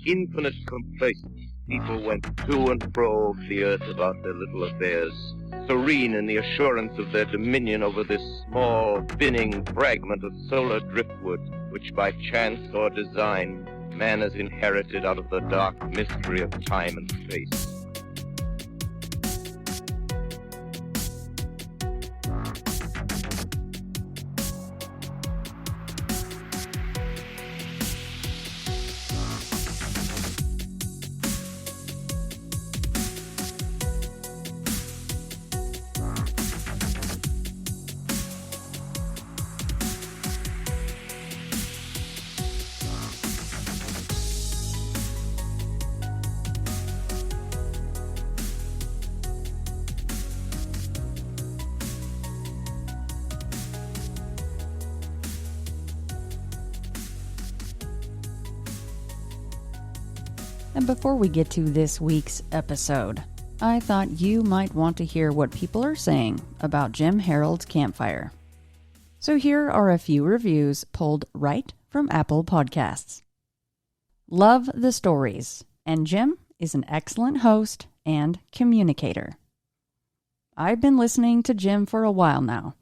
infinite complacence, people went to and fro the earth about their little affairs, serene in the assurance of their dominion over this small, spinning fragment of solar driftwood, which by chance or design man has inherited out of the dark mystery of time and space. And before we get to this week's episode, I thought you might want to hear what people are saying about Jim Harold's campfire. So here are a few reviews pulled right from Apple Podcasts. Love the stories, and Jim is an excellent host and communicator. I've been listening to Jim for a while now,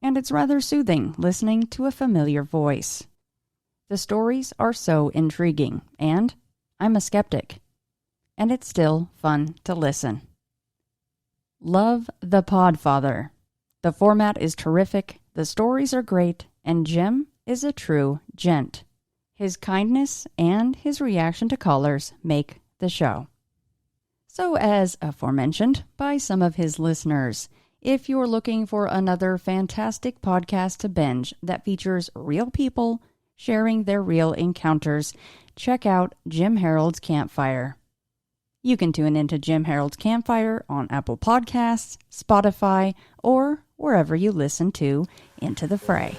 and it's rather soothing listening to a familiar voice. The stories are so intriguing, and I'm a skeptic, and it's still fun to listen. Love the Podfather. The format is terrific, the stories are great, and Jim is a true gent. His kindness and his reaction to callers make the show. So as aforementioned by some of his listeners, if you're looking for another fantastic podcast to binge that features real people sharing their real encounters, check out Jim Harold's Campfire. You can tune into Jim Harold's Campfire on Apple Podcasts, Spotify, or wherever you listen to Into the Fray.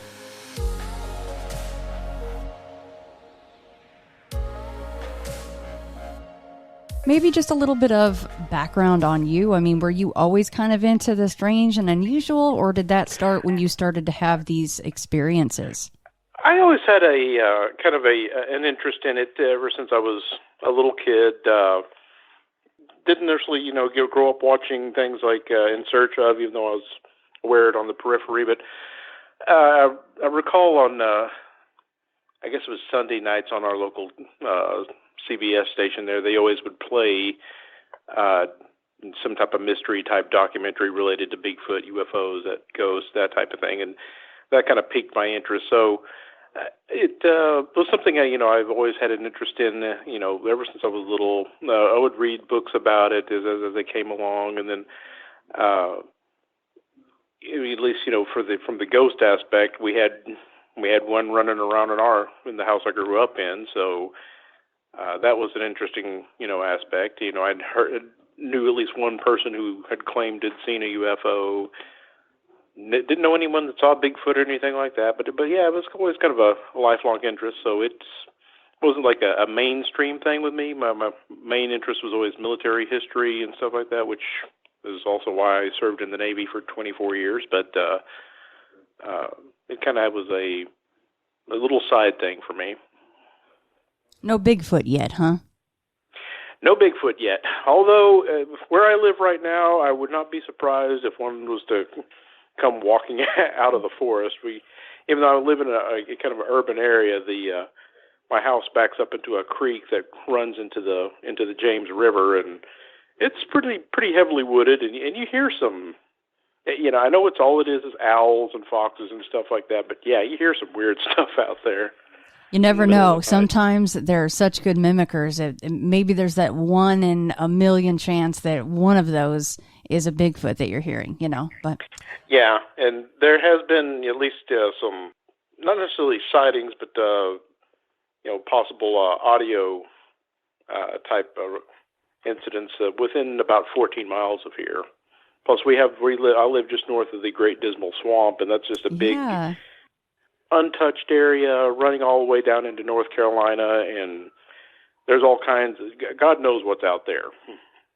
Maybe just a little bit of background on you. I mean, were you always kind of into the strange and unusual, or did that start when you started to have these experiences? I always had a kind of an interest in it ever since I was a little kid. Didn't necessarily, grow up watching things like In Search Of, even though I was aware of it on the periphery. But I recall on, I guess it was Sunday nights on our local CBS station there, they always would play some type of mystery-type documentary related to Bigfoot, UFOs, ghosts, that type of thing. And that kind of piqued my interest. So it was something I've always had an interest in. Ever since I was little, I would read books about it as they came along, and then at least from the ghost aspect, we had one running around in the house I grew up in. So that was an interesting aspect. I'd knew at least one person who had claimed had seen a UFO. Didn't know anyone that saw Bigfoot or anything like that, but yeah, it was always kind of a lifelong interest. So it wasn't like a mainstream thing with me. My main interest was always military history and stuff like that, which is also why I served in the Navy for 24 years. But it kind of was a little side thing for me. No Bigfoot yet, huh? No Bigfoot yet. Although where I live right now, I would not be surprised if one was to come walking out of the forest. Even though I live in a kind of an urban area, my house backs up into a creek that runs into the James River, and it's pretty heavily wooded, and you hear some. I know it's all it is owls and foxes and stuff like that, but yeah, you hear some weird stuff out there. You never know. Sometimes they're such good mimickers. Maybe there's that 1 in a million chance that one of those is a Bigfoot that you're hearing, But yeah, and there has been at least some, not necessarily sightings, but possible audio type incidents within about 14 miles of here. Plus, I live just north of the Great Dismal Swamp, and that's just a big untouched area running all the way down into North Carolina, and there's all kinds of, God knows what's out there.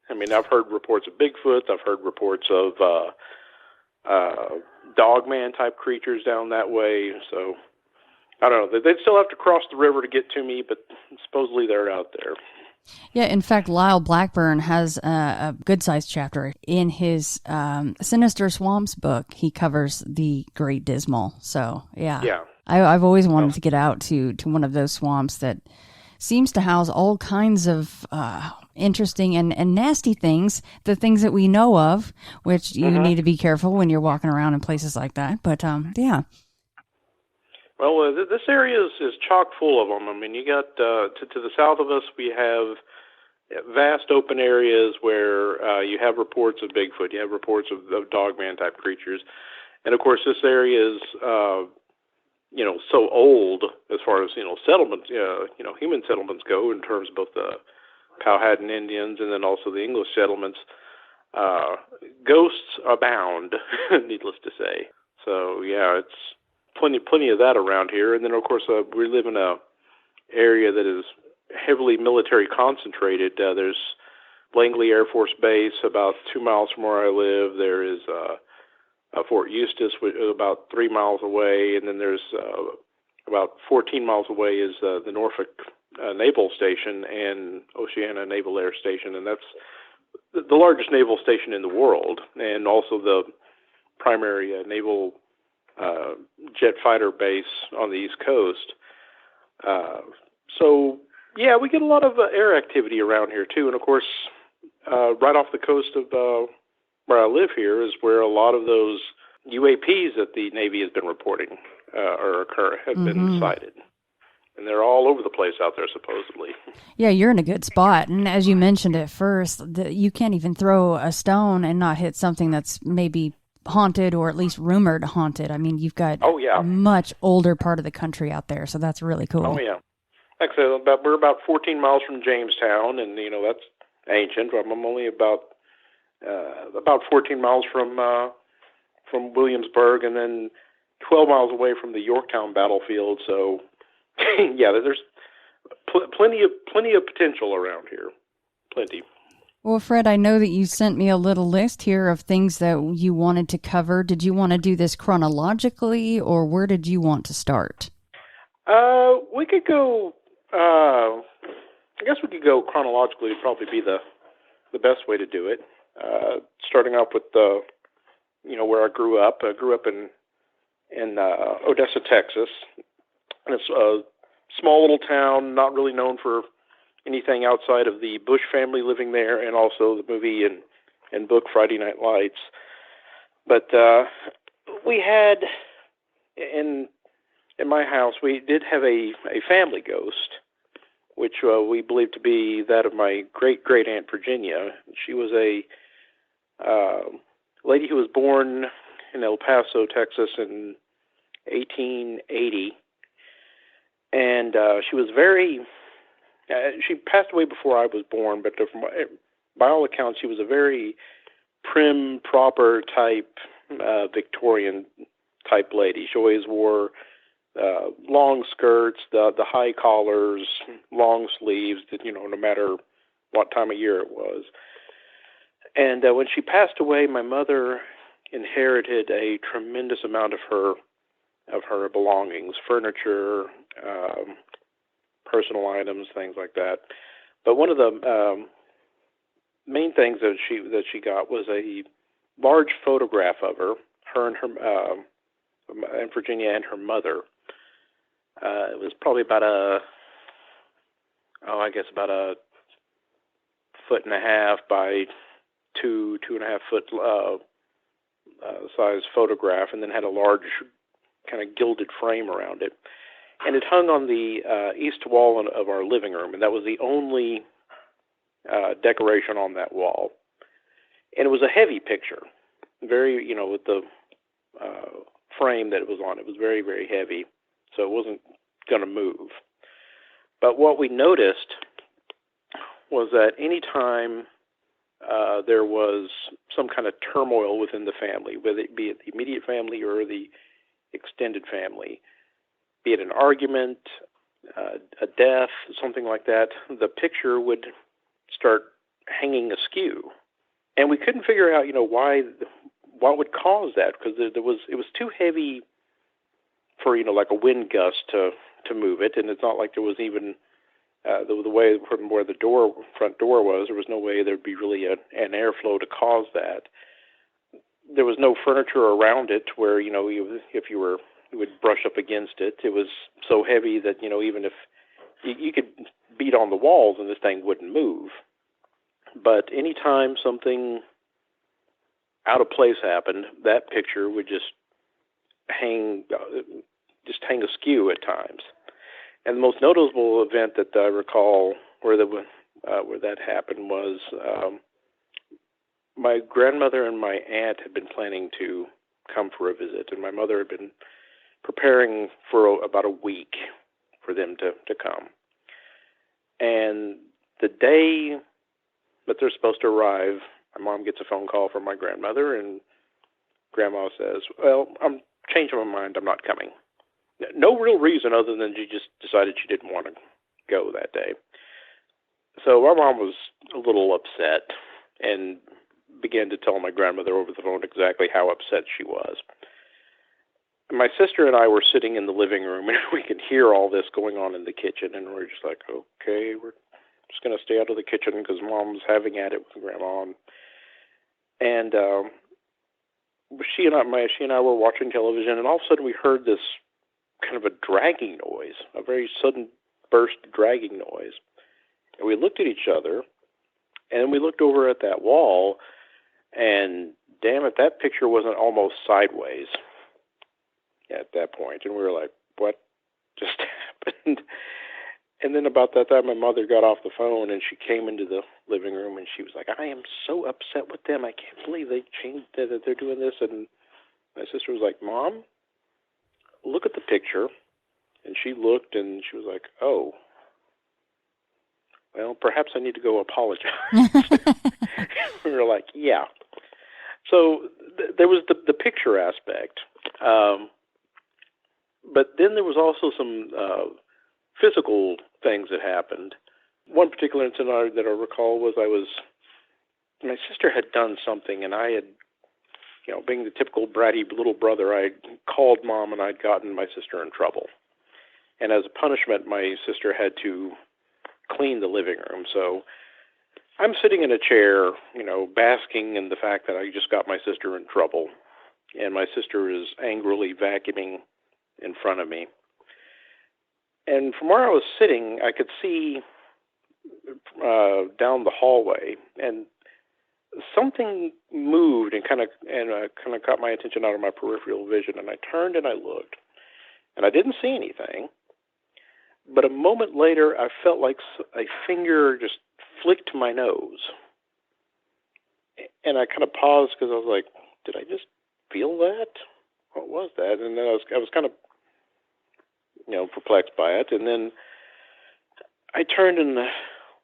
I mean, I've heard reports of Bigfoot, I've heard reports of Dogman type creatures down that way, so I don't know. They'd still have to cross the river to get to me, but supposedly they're out there. Yeah, in fact, Lyle Blackburn has a good-sized chapter in his Sinister Swamps book. He covers the Great Dismal. So, yeah. I've always wanted to get out to one of those swamps that seems to house all kinds of interesting and nasty things, the things that we know of, which you need to be careful when you're walking around in places like that. But, yeah. Well, this area is chock full of them. I mean, you got to the south of us, we have vast open areas where you have reports of Bigfoot, you have reports of dogman type creatures, and of course, this area is so old as far as settlements, human settlements go in terms of both the Powhatan Indians and then also the English settlements. Ghosts abound, needless to say. So yeah, it's plenty of that around here. And then, of course, we live in a area that is heavily military concentrated. There's Langley Air Force Base about 2 miles from where I live. There is Fort Eustis, about 3 miles away. And then there's about 14 miles away is the Norfolk Naval Station and Oceana Naval Air Station. And that's the largest naval station in the world, and also the primary naval jet fighter base on the East Coast. So, yeah, we get a lot of air activity around here, too. And, of course, right off the coast of where I live here is where a lot of those UAPs that the Navy has been reporting have been sighted. And they're all over the place out there, supposedly. Yeah, you're in a good spot. And as you mentioned at first, you can't even throw a stone and not hit something that's maybe haunted or at least rumored haunted. I mean, you've got a much older part of the country out there, so that's really cool. Oh, yeah. Like I said, we're about 14 miles from Jamestown, and, that's ancient. I'm only about 14 miles from Williamsburg, and then 12 miles away from the Yorktown battlefield. So, yeah, there's plenty of potential around here. Plenty. Well, Fred, I know that you sent me a little list here of things that you wanted to cover. Did you want to do this chronologically, or where did you want to start? We could go, I guess we could go chronologically would probably be the best way to do it. Starting off with where I grew up. I grew up in Odessa, Texas. And it's a small little town, not really known for anything outside of the Bush family living there, and also the movie and book Friday Night Lights. But we had in my house, we did have a family ghost, which we believed to be that of my great Aunt Virginia. She was a lady who was born in El Paso, Texas, in 1880, and she was very. She passed away before I was born, but by all accounts, she was a very prim, proper type, Victorian type lady. She always wore long skirts, the high collars, long sleeves, no matter what time of year it was. And when she passed away, my mother inherited a tremendous amount of her belongings, furniture, personal items, things like that. But one of the main things that she got was a large photograph of her and and Virginia and her mother. It was probably about a 1.5 foot by 2.5 foot size photograph, and then had a large kind of gilded frame around it. And it hung on the east wall of our living room, and that was the only decoration on that wall. And it was a heavy picture, very, with the frame that it was on. It was very, very heavy, so it wasn't going to move. But what we noticed was that any time there was some kind of turmoil within the family, whether it be the immediate family or the extended family, be it an argument, a death, something like that, the picture would start hanging askew. And we couldn't figure out, what would cause that, because it was too heavy for like a wind gust to move it, and it's not like there was even the way from where the front door was, there was no way there'd be really an airflow to cause that. There was no furniture around it where if you would brush up against it. It was so heavy that even if you could beat on the walls and this thing wouldn't move. But anytime something out of place happened, that picture would just hang askew at times. And the most notable event that I recall where that happened was my grandmother and my aunt had been planning to come for a visit, and my mother had been preparing for about a week for them to come. And the day that they're supposed to arrive, my mom gets a phone call from my grandmother, and Grandma says, "Well, I'm changing my mind. I'm not coming." No real reason other than she just decided she didn't want to go that day. So my mom was a little upset and began to tell my grandmother over the phone exactly how upset she was. My sister and I were sitting in the living room, and we could hear all this going on in the kitchen, and we're just like, okay, we're just going to stay out of the kitchen because Mom's having at it with Grandma. And she and I were watching television, and all of a sudden we heard this kind of a dragging noise, a very sudden burst dragging noise. And we looked at each other, and we looked over at that wall, and damn it, that picture wasn't almost sideways at that point. And we were like, what just happened? And then about that time, my mother got off the phone, and she came into the living room, and she was like, I am so upset with them. I can't believe they changed that they're doing this. And my sister was like, Mom, look at the picture. And she looked, and she was like, oh, well, perhaps I need to go apologize. We were like, yeah. So there was the picture aspect. But then there was also some physical things that happened. One particular incident that I recall was my sister had done something, and I had, being the typical bratty little brother, I had called Mom, and I'd gotten my sister in trouble. And as a punishment, my sister had to clean the living room. So I'm sitting in a chair, basking in the fact that I just got my sister in trouble, and my sister is angrily vacuuming in front of me. And from where I was sitting, I could see down the hallway, and something moved and kind of caught my attention out of my peripheral vision. And I turned and I looked, and I didn't see anything. But a moment later, I felt like a finger just flicked my nose, and I kind of paused because I was like, "Did I just feel that? What was that?" And then I was kind of perplexed by it. And then I turned and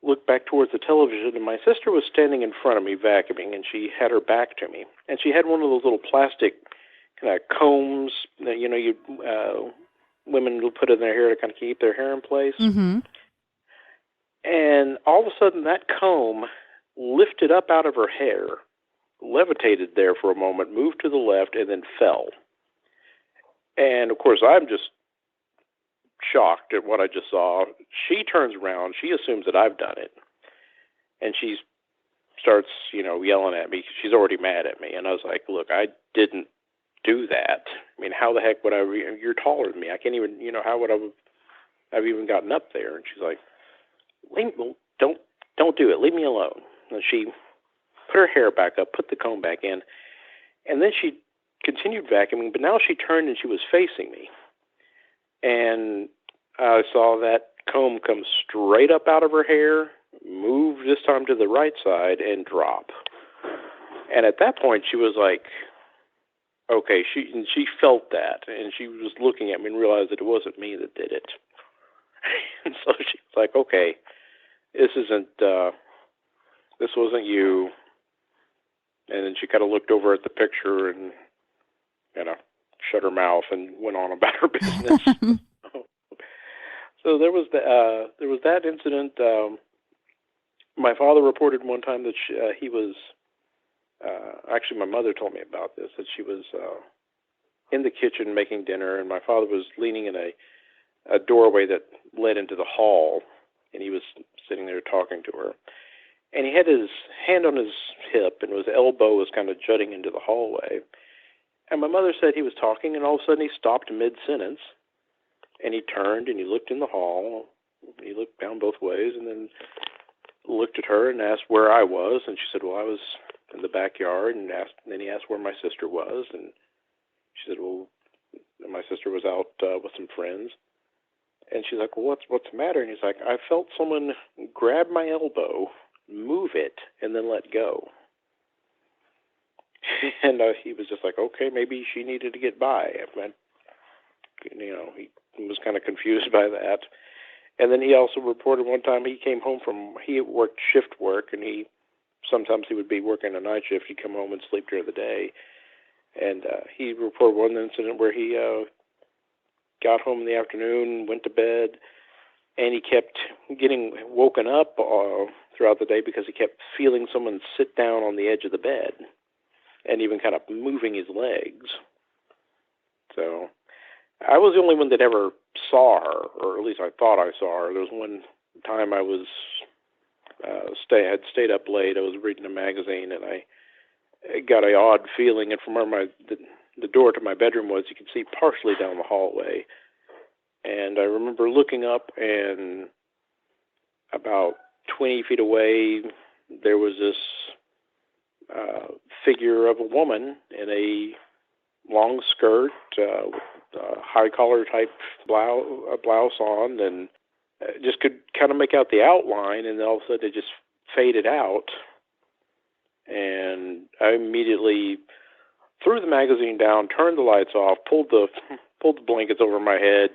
looked back towards the television, and my sister was standing in front of me vacuuming, and she had her back to me, and she had one of those little plastic kind of combs that women will put in their hair to kind of keep their hair in place. Mm-hmm. And all of a sudden, that comb lifted up out of her hair, levitated there for a moment, moved to the left, and then fell. And of course, I'm just shocked at what I just saw. She turns around, she assumes that I've done it, and she starts, yelling at me. She's already mad at me, and I was like, "Look, I didn't do that. I mean, how the heck would I? You're taller than me. I can't even, how would I've even gotten up there?" And she's like, "Don't do it. Leave me alone." And she put her hair back up, put the comb back in, and then she continued vacuuming. But now she turned and she was facing me. And I saw that comb come straight up out of her hair, move this time to the right side, and drop. And at that point, she was like, okay, she felt that, and she was looking at me and realized that it wasn't me that did it. And so she was like, okay, this wasn't you. And then she kind of looked over at the picture and, shut her mouth and went on about her business. So there was that incident. My father reported one time that he was, actually my mother told me about this, that she was in the kitchen making dinner, and my father was leaning in a doorway that led into the hall, and he was sitting there talking to her. And he had his hand on his hip, and his elbow was kind of jutting into the hallway. And my mother said he was talking, and all of a sudden he stopped mid-sentence, and he turned, and he looked in the hall. He looked down both ways, and then looked at her and asked where I was. And she said, well, I was in the backyard, and then he asked where my sister was. And she said, well, my sister was out with some friends. And she's like, well, what's the matter? And he's like, I felt someone grab my elbow, move it, and then let go. And he was just like, okay, maybe she needed to get by. He was kind of confused by that. And then he also reported one time he came home he worked shift work, and sometimes he would be working a night shift. He'd come home and sleep during the day. And he reported one incident where he got home in the afternoon, went to bed, and he kept getting woken up throughout the day because he kept feeling someone sit down on the edge of the bed and even kind of moving his legs. So I was the only one that ever saw her, or at least I thought I saw her. There was one time I was had stayed up late. I was reading a magazine, and I got an odd feeling. And from where the door to my bedroom was, you could see partially down the hallway. And I remember looking up, and about 20 feet away, there was this figure of a woman in a long skirt, with high collar type blouse on, and just could kind of make out the outline, and then all of a sudden it just faded out. And I immediately threw the magazine down, turned the lights off, pulled the blankets over my head,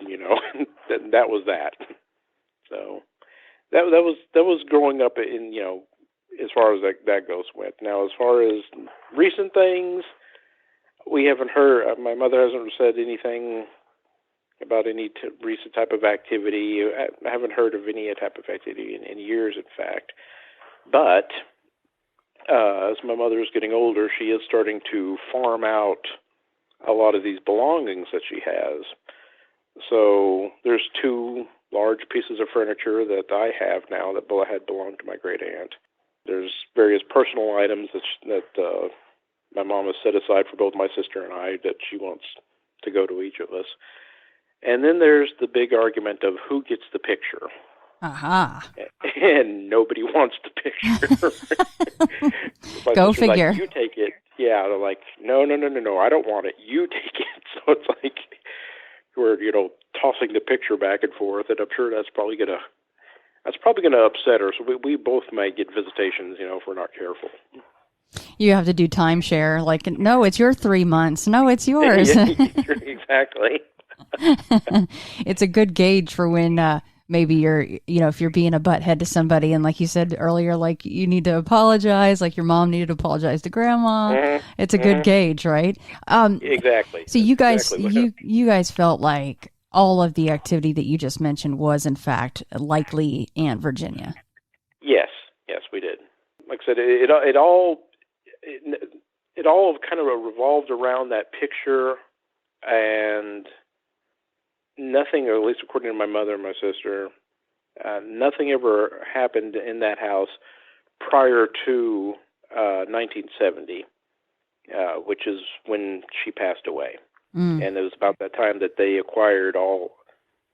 and that was that. So that was growing up in, as far as that goes with. Now, as far as recent things, we haven't heard. My mother hasn't said anything about any recent type of activity. I haven't heard of any type of activity in years, in fact. But as my mother is getting older, she is starting to farm out a lot of these belongings that she has. So there's 2 large pieces of furniture that I have now that had belonged to my great aunt. There's various personal items that my mom has set aside for both my sister and I that she wants to go to each of us. And then there's the big argument of who gets the picture. Aha. And nobody wants the picture. Go figure. Like, you take it. Yeah, they're like, no, I don't want it. You take it. So it's like we're, tossing the picture back and forth, and I'm sure that's probably gonna upset her. So we both may get visitations, if we're not careful. You have to do timeshare. Like, no, it's your 3 months. No, it's yours. Exactly. It's a good gauge for when maybe you're, if you're being a butthead to somebody, and like you said earlier, like you need to apologize, like your mom needed to apologize to grandma. Mm-hmm. It's a good gauge, right? Exactly. So you guys, you guys felt like all of the activity that you just mentioned was in fact likely Aunt Virginia. Yes, we did. Like I said, it all kind of revolved around that picture, and nothing, or at least according to my mother and my sister, nothing ever happened in that house prior to 1970, which is when she passed away. And it was about that time that they acquired all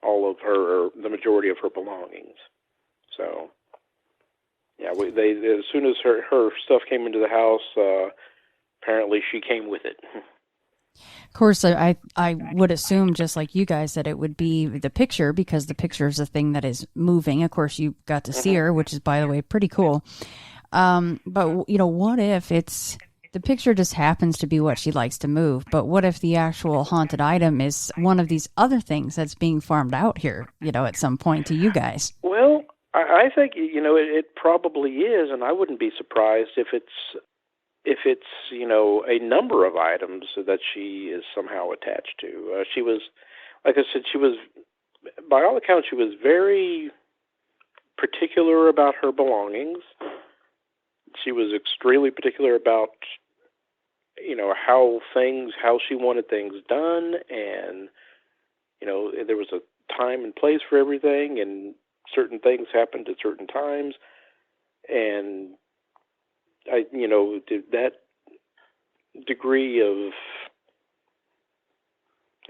of her, or the majority of her belongings. So, yeah, as soon as her stuff came into the house, apparently she came with it. Of course, I would assume, just like you guys, that it would be the picture, because the picture is a thing that is moving. Of course, you got to see her, which is, by the way, pretty cool. But, what if the picture just happens to be what she likes to move, but what if the actual haunted item is one of these other things that's being farmed out here, at some point to you guys? Well, I think, it probably is, and I wouldn't be surprised if it's a number of items that she is somehow attached to. She was, like I said, by all accounts, she was very particular about her belongings. She was extremely particular about how she wanted things done, and there was a time and place for everything, and certain things happened at certain times, and that degree of,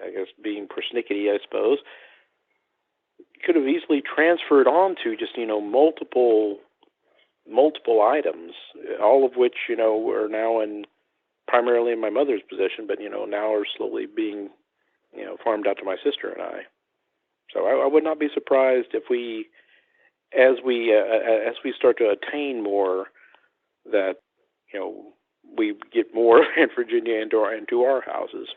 I guess, being persnickety, I suppose, could have easily transferred on to just multiple items, all of which are now primarily in my mother's possession, but now are slowly being farmed out to my sister and I. So I would not be surprised if as we start to attain more, that we get more Aunt Virginia into our houses.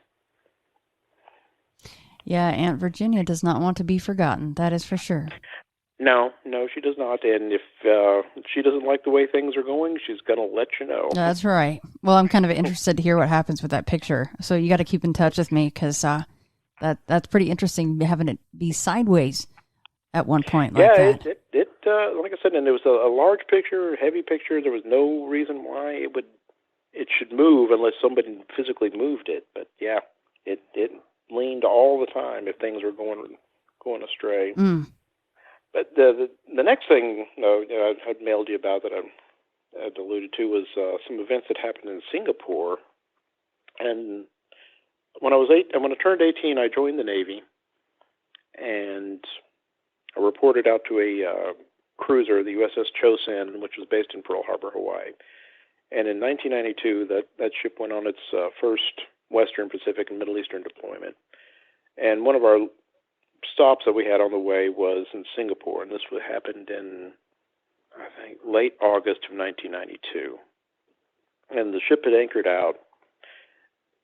Yeah, Aunt Virginia does not want to be forgotten. That is for sure. No, she does not. And if she doesn't like the way things are going, she's going to let you know. That's right. Well, I'm kind of interested to hear what happens with that picture. So you got to keep in touch with me, because that's pretty interesting, having it be sideways at one point like that. Yeah, it like I said, and it was a large picture, heavy picture. There was no reason why it should move unless somebody physically moved it. But yeah, it leaned all the time if things were going astray. Mm. But the next thing I'd mailed you about that I'd alluded to was some events that happened in Singapore. And when I turned 18, I joined the Navy, and I reported out to a cruiser, the USS Chosin, which was based in Pearl Harbor, Hawaii. And in 1992, that ship went on its first Western Pacific and Middle Eastern deployment. And one of our stops that we had on the way was in Singapore, and this happened in, I think, late August of 1992. And the ship had anchored out,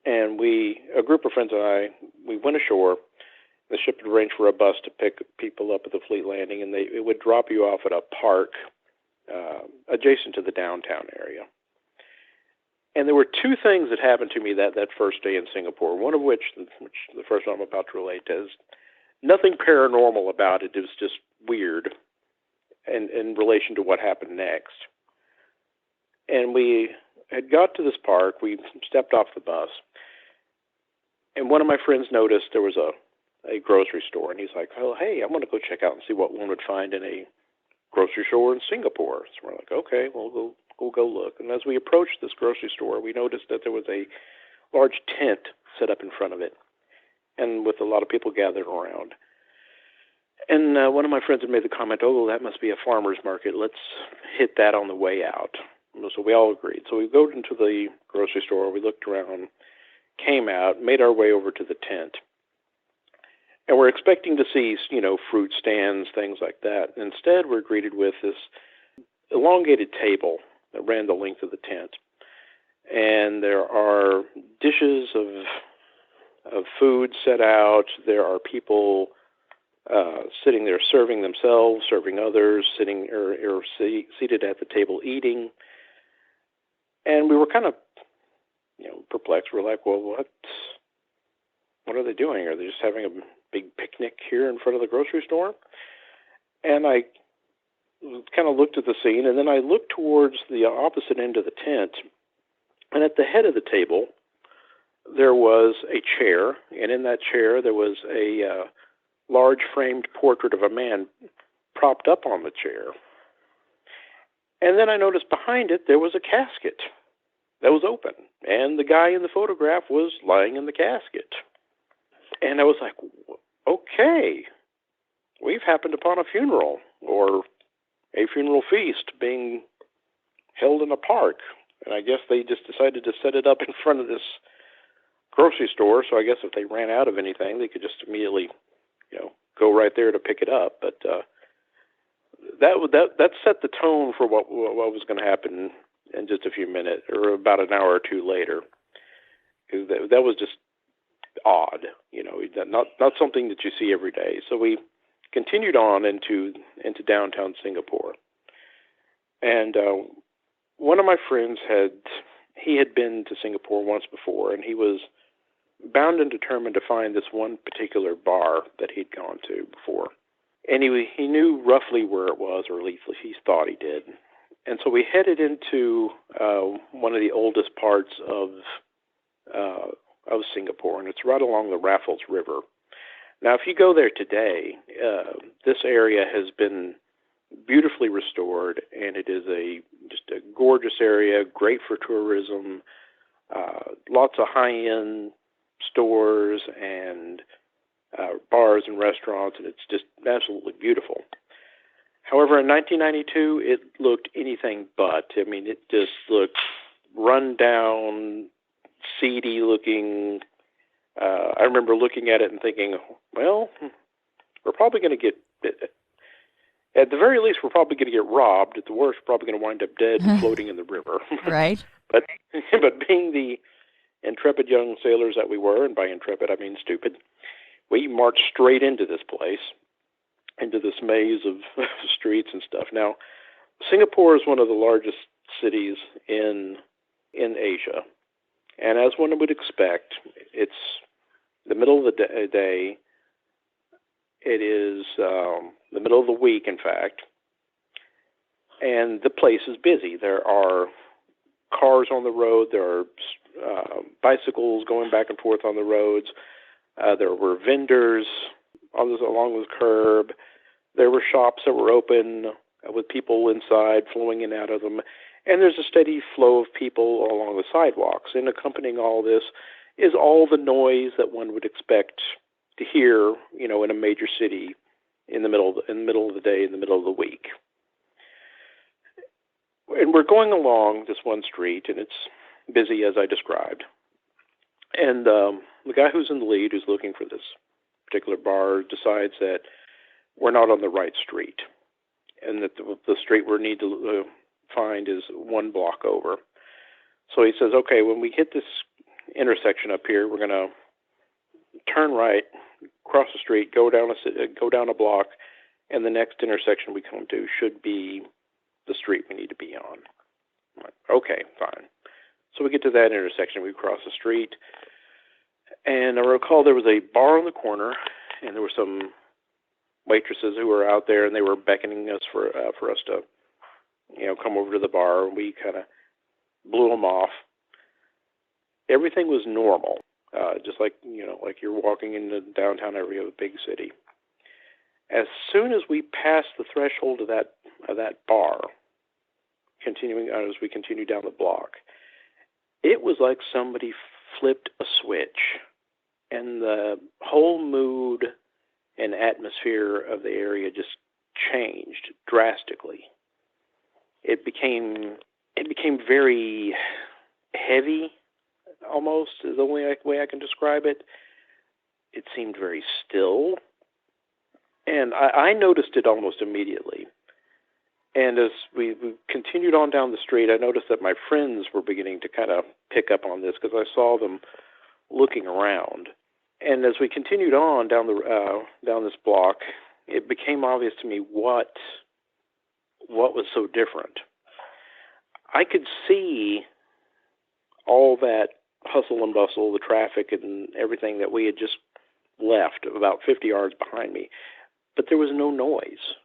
and a group of friends and I, we went ashore. The ship had arranged for a bus to pick people up at the fleet landing, and it would drop you off at a park adjacent to the downtown area. And there were two things that happened to me that first day in Singapore, one of which the first one I'm about to relate is nothing paranormal about it. It was just weird in relation to what happened next. And we had got to this park. We stepped off the bus, and one of my friends noticed there was a grocery store, and he's like, "Oh, hey, I'm going to go check out and see what one would find in a grocery store in Singapore." So we're like, "Okay, we'll go look." And as we approached this grocery store, we noticed that there was a large tent set up in front of it, and with a lot of people gathered around. And one of my friends had made the comment, "Oh, that must be a farmer's market. Let's hit that on the way out." So we all agreed. So we go into the grocery store, we looked around, came out, made our way over to the tent. And we're expecting to see, fruit stands, things like that. Instead, we're greeted with this elongated table that ran the length of the tent. And there are dishes of food set out. There are people sitting there serving themselves, serving others, sitting or seated at the table eating. And we were kind of, perplexed. We're like, well, what are they doing? Are they just having a big picnic here in front of the grocery store? And I kind of looked at the scene, and then I looked towards the opposite end of the tent, and at the head of the table, there was a chair, and in that chair, there was a large framed portrait of a man propped up on the chair. And then I noticed behind it, there was a casket that was open, and the guy in the photograph was lying in the casket. And I was like, okay, we've happened upon a funeral, or a funeral feast being held in a park. And I guess they just decided to set it up in front of this grocery store, so I guess if they ran out of anything, they could just immediately, go right there to pick it up. But that set the tone for what was going to happen in just a few minutes, or about an hour or two later. Because that was just odd, not something that you see every day. So we continued on into downtown Singapore, and one of my friends had been to Singapore once before, and he was bound and determined to find this one particular bar that he'd gone to before. And he knew roughly where it was, or at least he thought he did. And so we headed into one of the oldest parts of of Singapore, and it's right along the Raffles River. Now, if you go there today, this area has been beautifully restored, and it is just a gorgeous area, great for tourism, lots of high-end stores and bars and restaurants, and it's just absolutely beautiful. However, in 1992, it looked anything but. I mean, it just looked run down, seedy looking. I remember looking at it and thinking, well, we're probably going to get, at the very least, we're probably going to get robbed. At the worst, we're probably going to wind up dead and floating in the river. Right. But being the intrepid young sailors that we were, and by intrepid I mean stupid, we marched straight into this place, into this maze of streets and stuff. Now, Singapore is one of the largest cities in Asia, and as one would expect, it's the middle of the day. It is the middle of the week, in fact, and the place is busy. There are cars on the road. There are bicycles going back and forth on the roads. There were vendors along the curb. There were shops that were open with people inside flowing in and out of them. And there's a steady flow of people along the sidewalks. And accompanying all this is all the noise that one would expect to hear, in a major city in the middle of the day, in the middle of the week. And we're going along this one street, and it's busy as I described. And the guy who's in the lead, who's looking for this particular bar, decides that we're not on the right street, and that the street we need to find is one block over. So he says, okay, when we hit this intersection up here, we're going to turn right, cross the street, go down a block, and the next intersection we come to should be the street we need to be on. I'm like, okay, fine. So we get to that intersection, we cross the street, and I recall there was a bar on the corner, and there were some waitresses who were out there, and they were beckoning us for us to, come over to the bar. And we kind of blew them off. Everything was normal, just like like you're walking into downtown every other big city. As soon as we passed the threshold of that bar, continuing as we continue down the block, it was like somebody flipped a switch, and the whole mood and atmosphere of the area just changed drastically. It became very heavy, almost, is the only way I can describe it. It seemed very still, and I noticed it almost immediately. And as we continued on down the street, I noticed that my friends were beginning to kind of pick up on this, because I saw them looking around. And as we continued on down this block, it became obvious to me what was so different. I could see all that hustle and bustle, the traffic and everything that we had just left about 50 yards behind me, but there was no noise.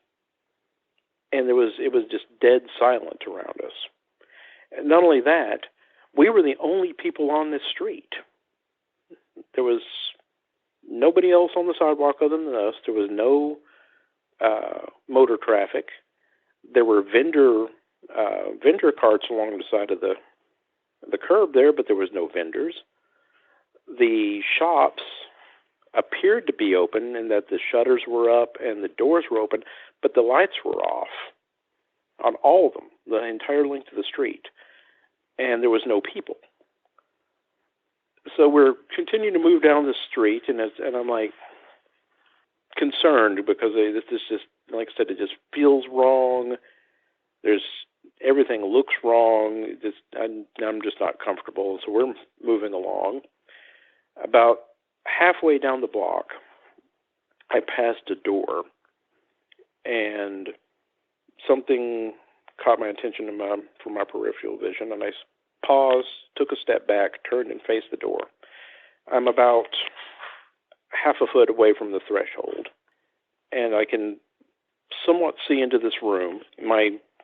And it was just dead silent around us. And not only that, we were the only people on this street. There was nobody else on the sidewalk other than us. There was no motor traffic. There were vendor carts along the side of the curb there, but there was no vendors. The shops appeared to be open, and that the shutters were up and the doors were open, but the lights were off on all of them, the entire length of the street, and there was no people. So we're continuing to move down the street, and I'm like concerned, because this just, like I said, it just feels wrong. Everything looks wrong. I'm just not comfortable. So we're moving along. About halfway down the block, I passed a door, and something caught my attention from my peripheral vision, and I paused, took a step back, turned and faced the door. I'm about half a foot away from the threshold, and I can somewhat see into this room.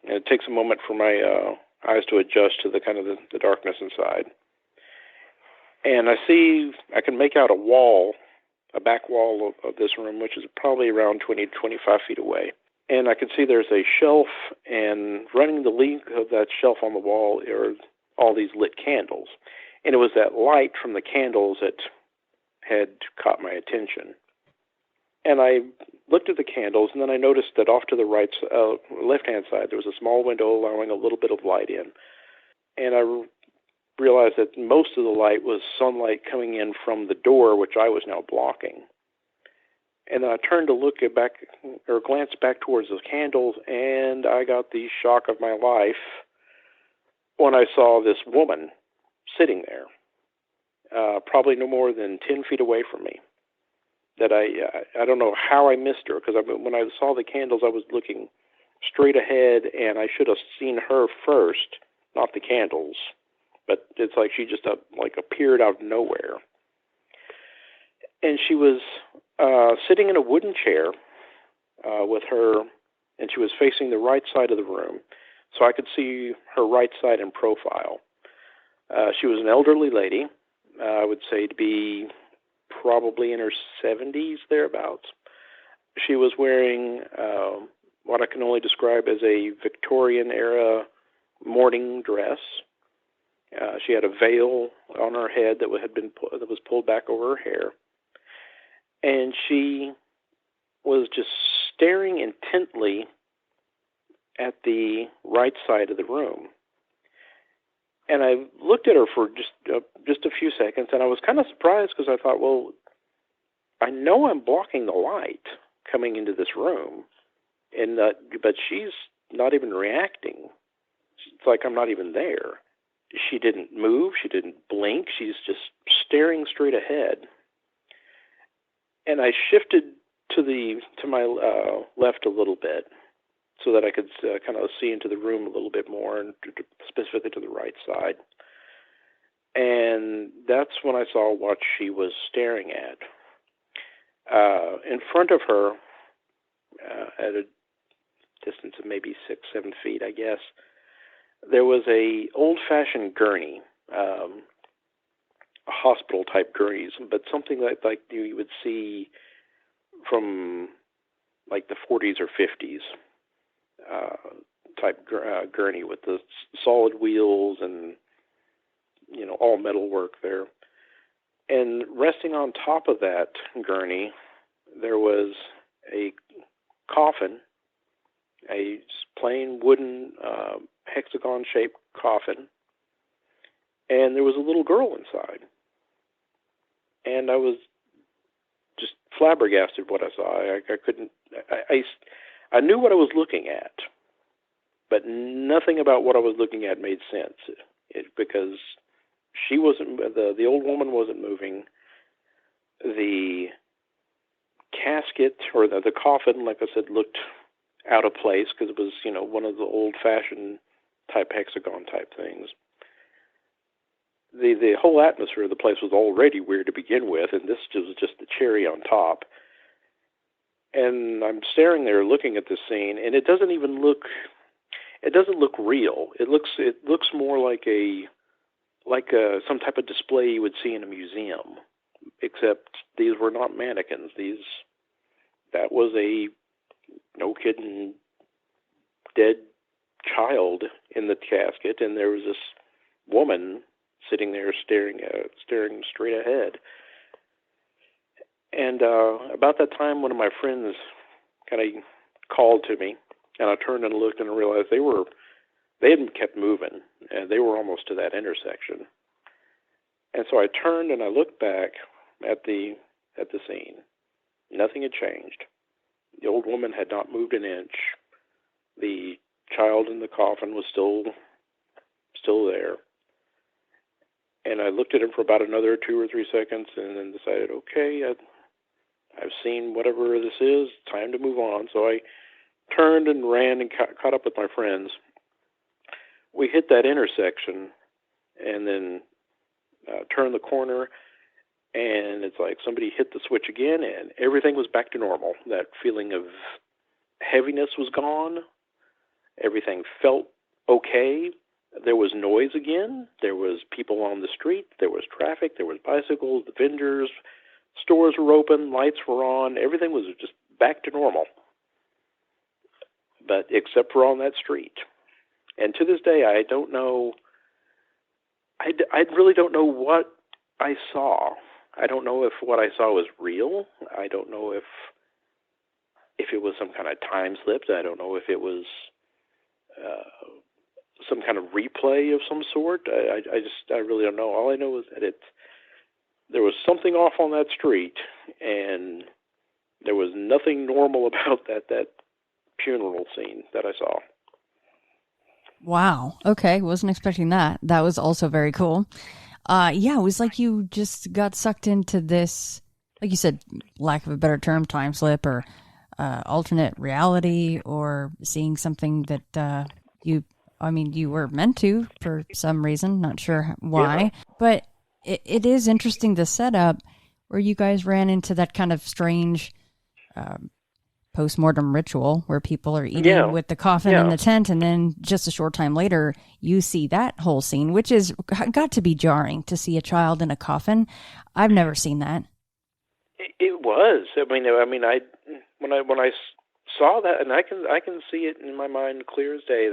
It takes a moment for my eyes to adjust to the kind of the darkness inside. And I can make out a back wall of this room, which is probably around 20 to 25 feet away. And I can see there's a shelf, and running the length of that shelf on the wall are all these lit candles. And it was that light from the candles that had caught my attention. And I looked at the candles, and then I noticed that off to the left-hand side, there was a small window allowing a little bit of light in. And I realized that most of the light was sunlight coming in from the door, which I was now blocking. And then I turned to glance back towards the candles, and I got the shock of my life when I saw this woman sitting there, probably no more than 10 feet away from me. That I don't know how I missed her, because when I saw the candles, I was looking straight ahead, and I should have seen her first, not the candles. But it's like she just appeared out of nowhere. And she was sitting in a wooden chair with her, and she was facing the right side of the room, so I could see her right side in profile. She was an elderly lady, I would say to be probably in her 70s, thereabouts. She was wearing what I can only describe as a Victorian-era morning dress. She had a veil on her head that was pulled back over her hair. And she was just staring intently at the right side of the room. And I looked at her for just a few seconds, and I was kind of surprised because I thought, well, I know I'm blocking the light coming into this room, but she's not even reacting. It's like I'm not even there. She didn't move. She didn't blink. She's just staring straight ahead. And I shifted to my left a little bit so that I could kind of see into the room a little bit more, and specifically to the right side. And that's when I saw what she was staring at. In front of her, at a distance of maybe 6-7 feet, I guess, there was a old-fashioned gurney, a hospital-type gurneys, but something like you would see from like the 40s or 50s type gurney with the solid wheels and all metal work there. And resting on top of that gurney, there was a coffin, a plain wooden hexagon-shaped coffin, and there was a little girl inside. And I was just flabbergasted what I saw. I knew what I was looking at, but nothing about what I was looking at made sense. Because she wasn't, the old woman wasn't moving. The casket, or the coffin, like I said, looked out of place because it was, one of the old-fashioned type hexagon type things. The whole atmosphere of the place was already weird to begin with, and this was just the cherry on top. And I'm staring there looking at this scene, and it doesn't look real. It looks more like some type of display you would see in a museum, except these were not mannequins. That was a, no kidding, dead child in the casket, and there was this woman sitting there staring straight ahead. And about that time, one of my friends kind of called to me, and I turned and looked, and I realized they hadn't kept moving, and they were almost to that intersection. And so I turned and I looked back at the scene. Nothing had changed. The old woman had not moved an inch. The child in the coffin was still there. And I looked at him for about another 2 or 3 seconds, and then decided, okay, I've seen whatever this is. Time to move on. So I turned and ran and caught up with my friends. We hit that intersection, and then turned the corner, and it's like somebody hit the switch again, and everything was back to normal. That feeling of heaviness was gone. Everything felt okay. There was noise again. There was people on the street. There was traffic. There was bicycles, the vendors, stores were open, lights were on. Everything was just back to normal. But except for on that street. And to this day, I don't know. I really don't know what I saw. I don't know if what I saw was real. I don't know if it was some kind of time slip. I don't know if it was some kind of replay of some sort. I really don't know. All I know is that there was something off on that street, and there was nothing normal about that funeral scene that I saw. Wow. Okay. Wasn't expecting that. That was also very cool. Yeah, it was like you just got sucked into this, like you said, lack of a better term, time slip or alternate reality, or seeing something that you were meant to for some reason, not sure why. Yeah. But it is interesting, the setup where you guys ran into that kind of strange post-mortem ritual where people are eating with the coffin in the tent, and then just a short time later you see that whole scene, which is got to be jarring to see a child in a coffin. I've never seen that. It was. I mean, when I saw that, and I can see it in my mind clear as day,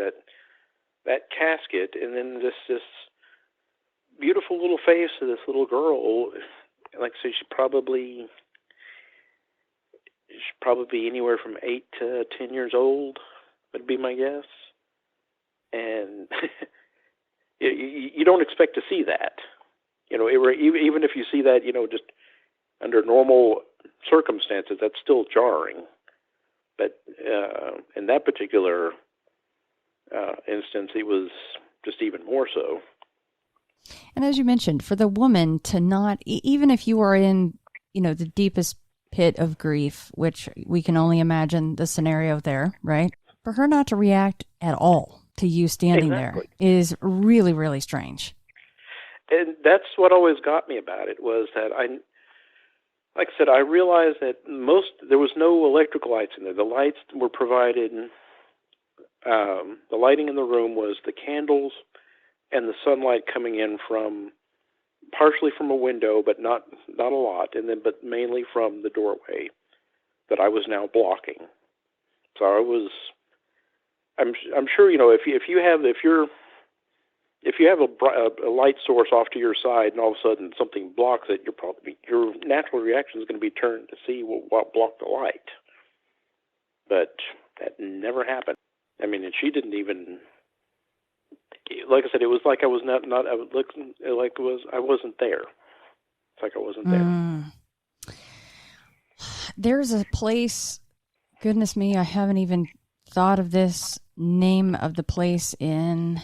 that casket, and then this beautiful little face of this little girl. Like I say, she'd probably be anywhere from 8 to 10 years old, would be my guess. And you don't expect to see that. Even if you see that, just under normal circumstances, that's still jarring. But in that particular instance, it was just even more so. And as you mentioned, for the woman to not, even if you are in, the deepest pit of grief, which we can only imagine the scenario there, right? For her not to react at all to you standing there is really, really strange. And that's what always got me about it, was that like I said, I realized that there was no electrical lights in there. The lights were provided, the lighting in the room was the candles and the sunlight coming in partially from a window, but not a lot, but mainly from the doorway that I was now blocking. So I'm sure, if you have a light source off to your side, and all of a sudden something blocks it, your natural reaction is going to be turned to see what blocked the light. But that never happened. I mean, and she didn't even. Like I said, it was like I was I wasn't there. It's like I wasn't there. There's a place, goodness me, I haven't even thought of this name of the place in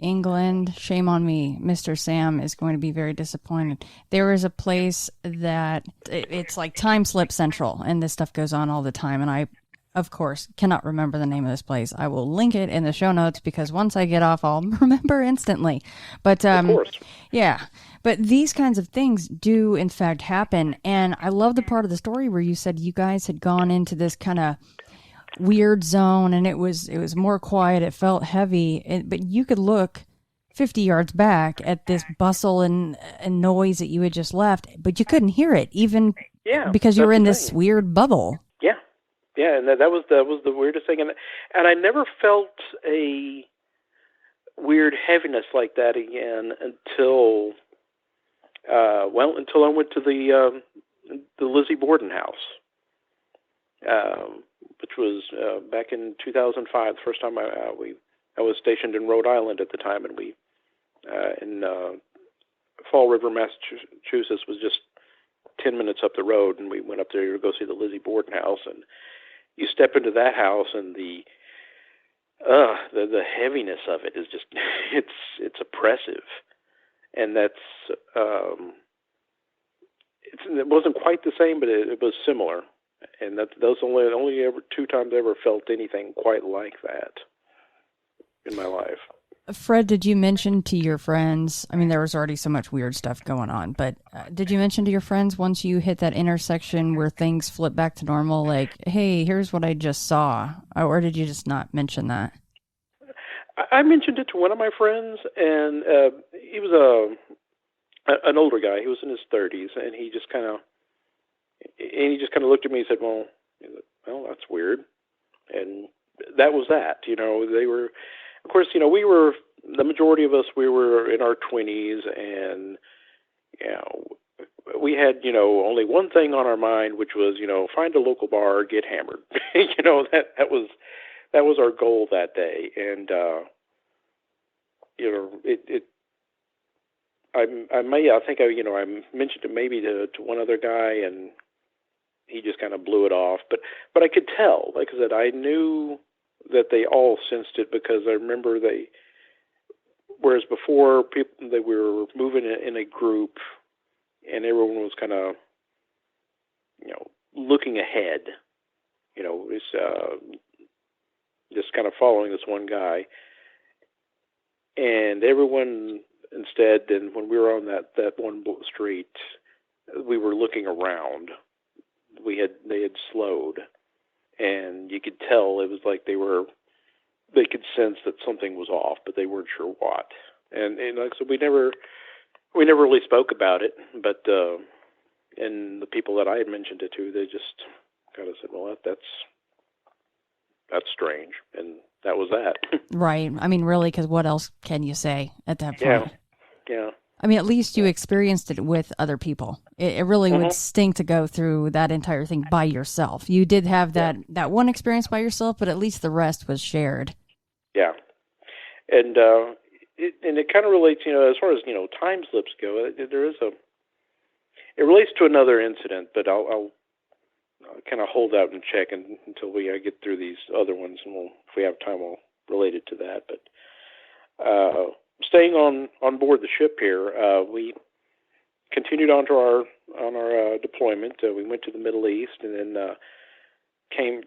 England. Shame on me. Mister-Sam is going to be very disappointed. There is a place that it's like Time Slip Central, and this stuff goes on all the time, and I, of course, cannot remember the name of this place. I will link it in the show notes, because once I get off, I'll remember instantly. But of course. Yeah. But these kinds of things do, in fact, happen. And I love the part of the story where you said you guys had gone into this kind of weird zone, and it was more quiet. It felt heavy, but you could look 50 yards back at this bustle and noise that you had just left, but you couldn't hear it, even because you were in this weird bubble. Yeah, and that was the weirdest thing, and I never felt a weird heaviness like that again until I went to the Lizzie Borden house, which was back in 2005. The first time I was stationed in Rhode Island at the time, and we in Fall River, Massachusetts, was just 10 minutes up the road, and we went up there to go see the Lizzie Borden house. And you step into that house, and the heaviness of it is just it's oppressive, and that's it wasn't quite the same, but it was similar, and those only ever 2 times I ever felt anything quite like that in my life. Fred, did you mention to your friends, I mean, there was already so much weird stuff going on, but did you mention to your friends once you hit that intersection where things flip back to normal, like, hey, here's what I just saw? Or did you just not mention that? I mentioned it to one of my friends, and he was an older guy. He was in his 30s, and he just kind of looked at me and said, "Well, that's weird." And that was that. They were, of course, we were, the majority of us, we were in our 20s, and we had, only one thing on our mind, which was, find a local bar, get hammered. That was our goal that day. And I mentioned it maybe to one other guy, and he just kind of blew it off. But I could tell, like I said, I knew that they all sensed it, because I remember whereas before they were moving in a group, and everyone was kind of, looking ahead, just kind of following this one guy. And everyone instead, and when we were on that one street, we were looking around. They had slowed, and you could tell it was like they could sense that something was off, but they weren't sure what. And like I said, we never really spoke about it, but and the people that I had mentioned it to, they just kind of said, "Well, that's strange," and that was that. Right. I mean, really, because what else can you say at that point? Yeah. I mean, at least you experienced it with other people. It really would stink to go through that entire thing by yourself. You did have that one experience by yourself, but at least the rest was shared. Yeah. And it kind of relates, as far as, time slips go, it relates to another incident, but I'll kind of hold out and check until we get through these other ones, and if we have time, we'll relate it to that. But staying on board the ship here, we continued on our deployment. We went to the Middle East, and then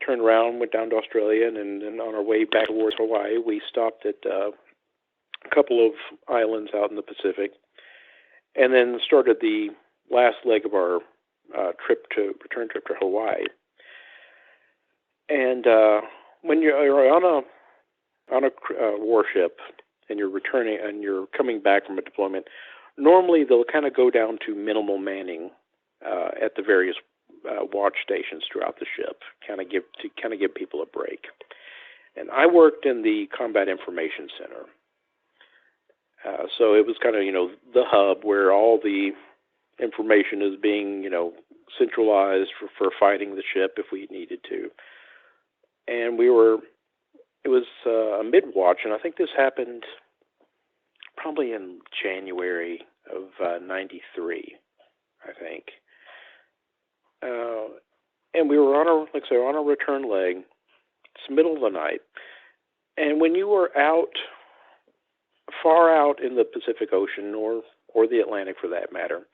turned around, went down to Australia, and then on our way back towards Hawaii, we stopped at a couple of islands out in the Pacific, and then started the last leg of our return trip to Hawaii. And when you're on a warship and you're returning and you're coming back from a deployment, normally they'll kind of go down to minimal manning at the various watch stations throughout the ship, kind of give people a break. And I worked in the Combat Information Center, so it was kind of the hub where all the information is being centralized for fighting the ship if we needed to. And it was a mid-watch, and I think this happened probably in January of 93, I think. And we were on a return leg. It's middle of the night. And when you were far out in the Pacific Ocean, or the Atlantic for that matter,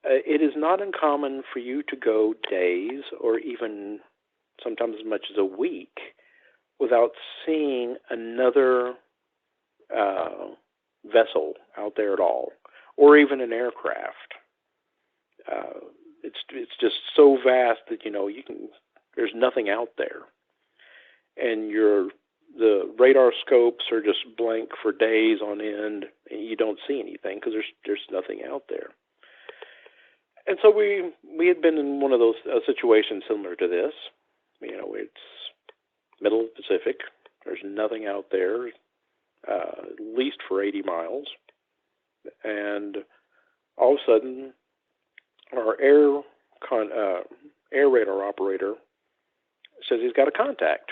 it is not uncommon for you to go days or even sometimes as much as a week without seeing another vessel out there at all, or even an aircraft. It's just so vast that there's nothing out there, and the radar scopes are just blank for days on end, and you don't see anything because there's nothing out there. And so we had been in one of those situations similar to this. It's middle of the Pacific. There's nothing out there, at least for 80 miles. And all of a sudden, our air radar operator says he's got a contact.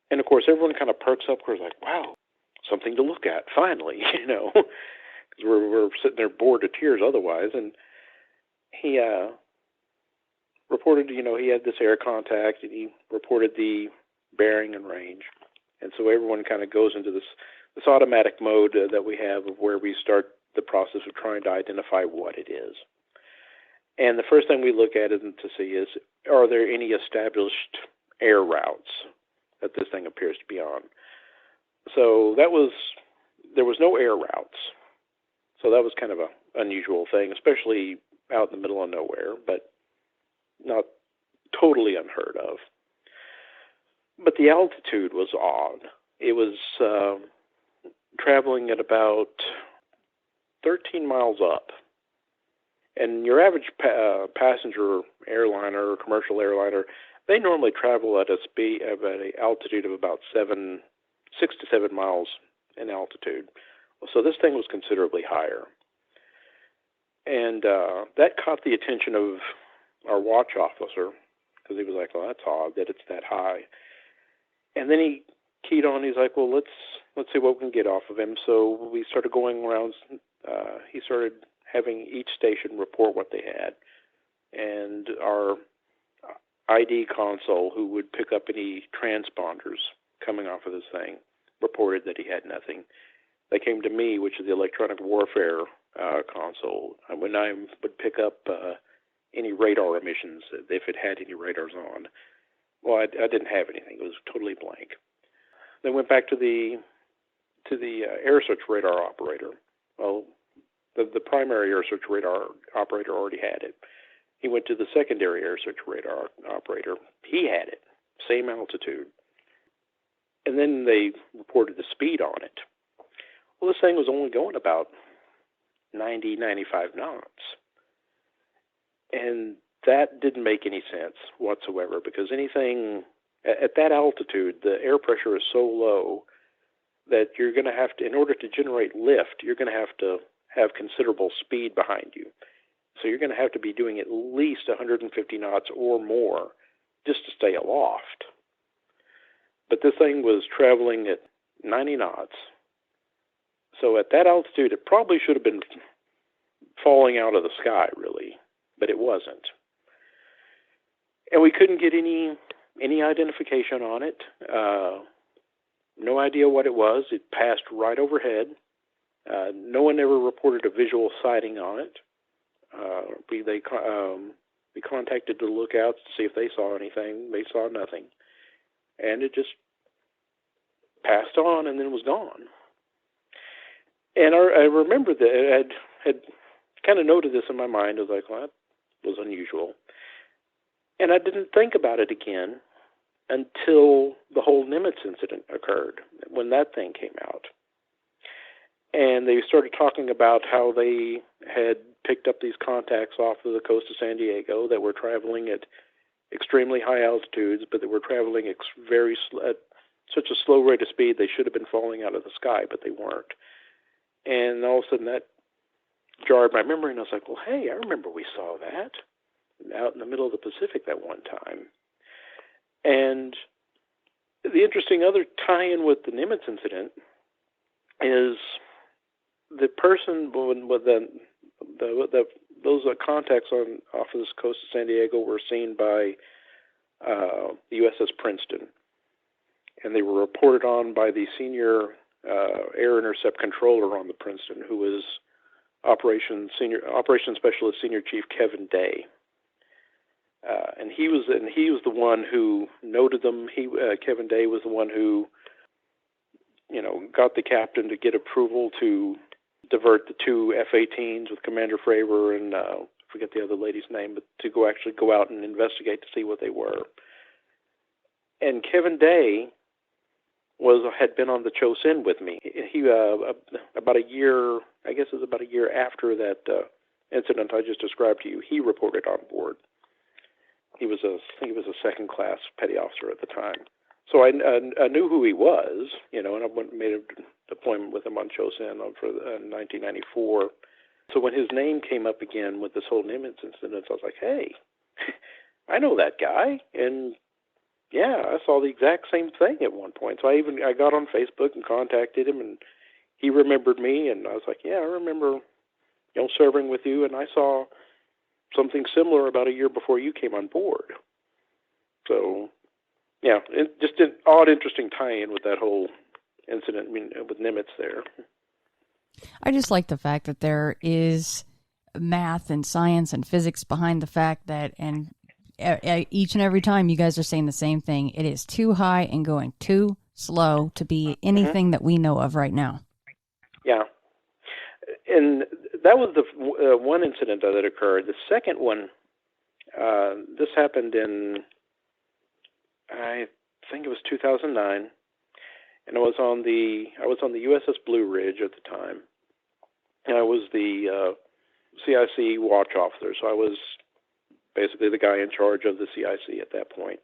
And of course, everyone kind of perks up. We're like, wow, something to look at, finally, because we're sitting there bored to tears otherwise. And he reported, he had this air contact, and he reported the bearing and range. And so everyone kind of goes into this automatic mode that we have of where we start the process of trying to identify what it is. And the first thing we look at to see is, are there any established air routes that this thing appears to be on? So there was no air routes. So that was kind of an unusual thing, especially out in the middle of nowhere, but not totally unheard of. But the altitude was odd. It was traveling at about 13 miles up. And your average passenger airliner or commercial airliner, they normally travel at an altitude of about 6 to 7 miles in altitude. So this thing was considerably higher. And that caught the attention of our watch officer, because he was like, well, that's odd that it's that high. And then he keyed on, he's like, well, let's see what we can get off of him. So we started going around. He started having each station report what they had. And our ID console, who would pick up any transponders coming off of this thing, reported that he had nothing. They came to me, which is the electronic warfare console. When I would pick up any radar emissions, if it had any radars on, well, I didn't have anything. It was totally blank. Then went back to the air search radar operator. Well, the primary air search radar operator already had it. He went to the secondary air search radar operator. He had it, same altitude. And then they reported the speed on it. Well, this thing was only going about 90, 95 knots. And that didn't make any sense whatsoever, because anything at that altitude, the air pressure is so low that you're going to have to, in order to generate lift, you're going to have considerable speed behind you. So you're going to have to be doing at least 150 knots or more just to stay aloft. But this thing was traveling at 90 knots. So at that altitude, it probably should have been falling out of the sky, really, but it wasn't. And we couldn't get any identification on it. No idea what it was. It passed right overhead. No one ever reported a visual sighting on it. We contacted the lookouts to see if they saw anything. They saw nothing. And it just passed on and then was gone. And I remember that I had kind of noted this in my mind. I was like, well, that was unusual. And I didn't think about it again until the whole Nimitz incident occurred, when that thing came out. And they started talking about how they had picked up these contacts off of the coast of San Diego that were traveling at extremely high altitudes, but they were traveling at such a slow rate of speed they should have been falling out of the sky, but they weren't. And all of a sudden that jarred my memory, and I was like, well, hey, I remember we saw that out in the middle of the Pacific that one time. And the interesting other tie-in with the Nimitz incident is the person with those contacts off of this coast of San Diego were seen by the USS Princeton, and they were reported on by the senior air intercept controller on the Princeton, who was Operations Specialist Senior Chief Kevin Day. And he was the one who noted them. Kevin Day was the one who, got the captain to get approval to divert the two F-18s with Commander Fravor and I forget the other lady's name, but to go out and investigate to see what they were. And Kevin Day had been on the Chosin with me. He about a year, I guess it was about a year after that incident I just described to you, he reported on board. I think he was a second-class petty officer at the time. So I knew who he was, and I made an appointment with him on Chosin for 1994. So when his name came up again with this whole Nimitz incident, I was like, hey, I know that guy. And yeah, I saw the exact same thing at one point. So I got on Facebook and contacted him, and he remembered me. And I was like, yeah, I remember, serving with you, and I saw something similar about a year before you came on board. So, yeah, just an odd, interesting tie-in with that whole incident with Nimitz there. I just like the fact that there is math and science and physics behind the fact that, and each and every time you guys are saying the same thing, it is too high and going too slow to be anything that we know of right now. Yeah. And that was the one incident that occurred. The second one, this happened in, I think it was 2009, and I was on the USS Blue Ridge at the time, and I was the CIC watch officer, so I was basically the guy in charge of the CIC at that point.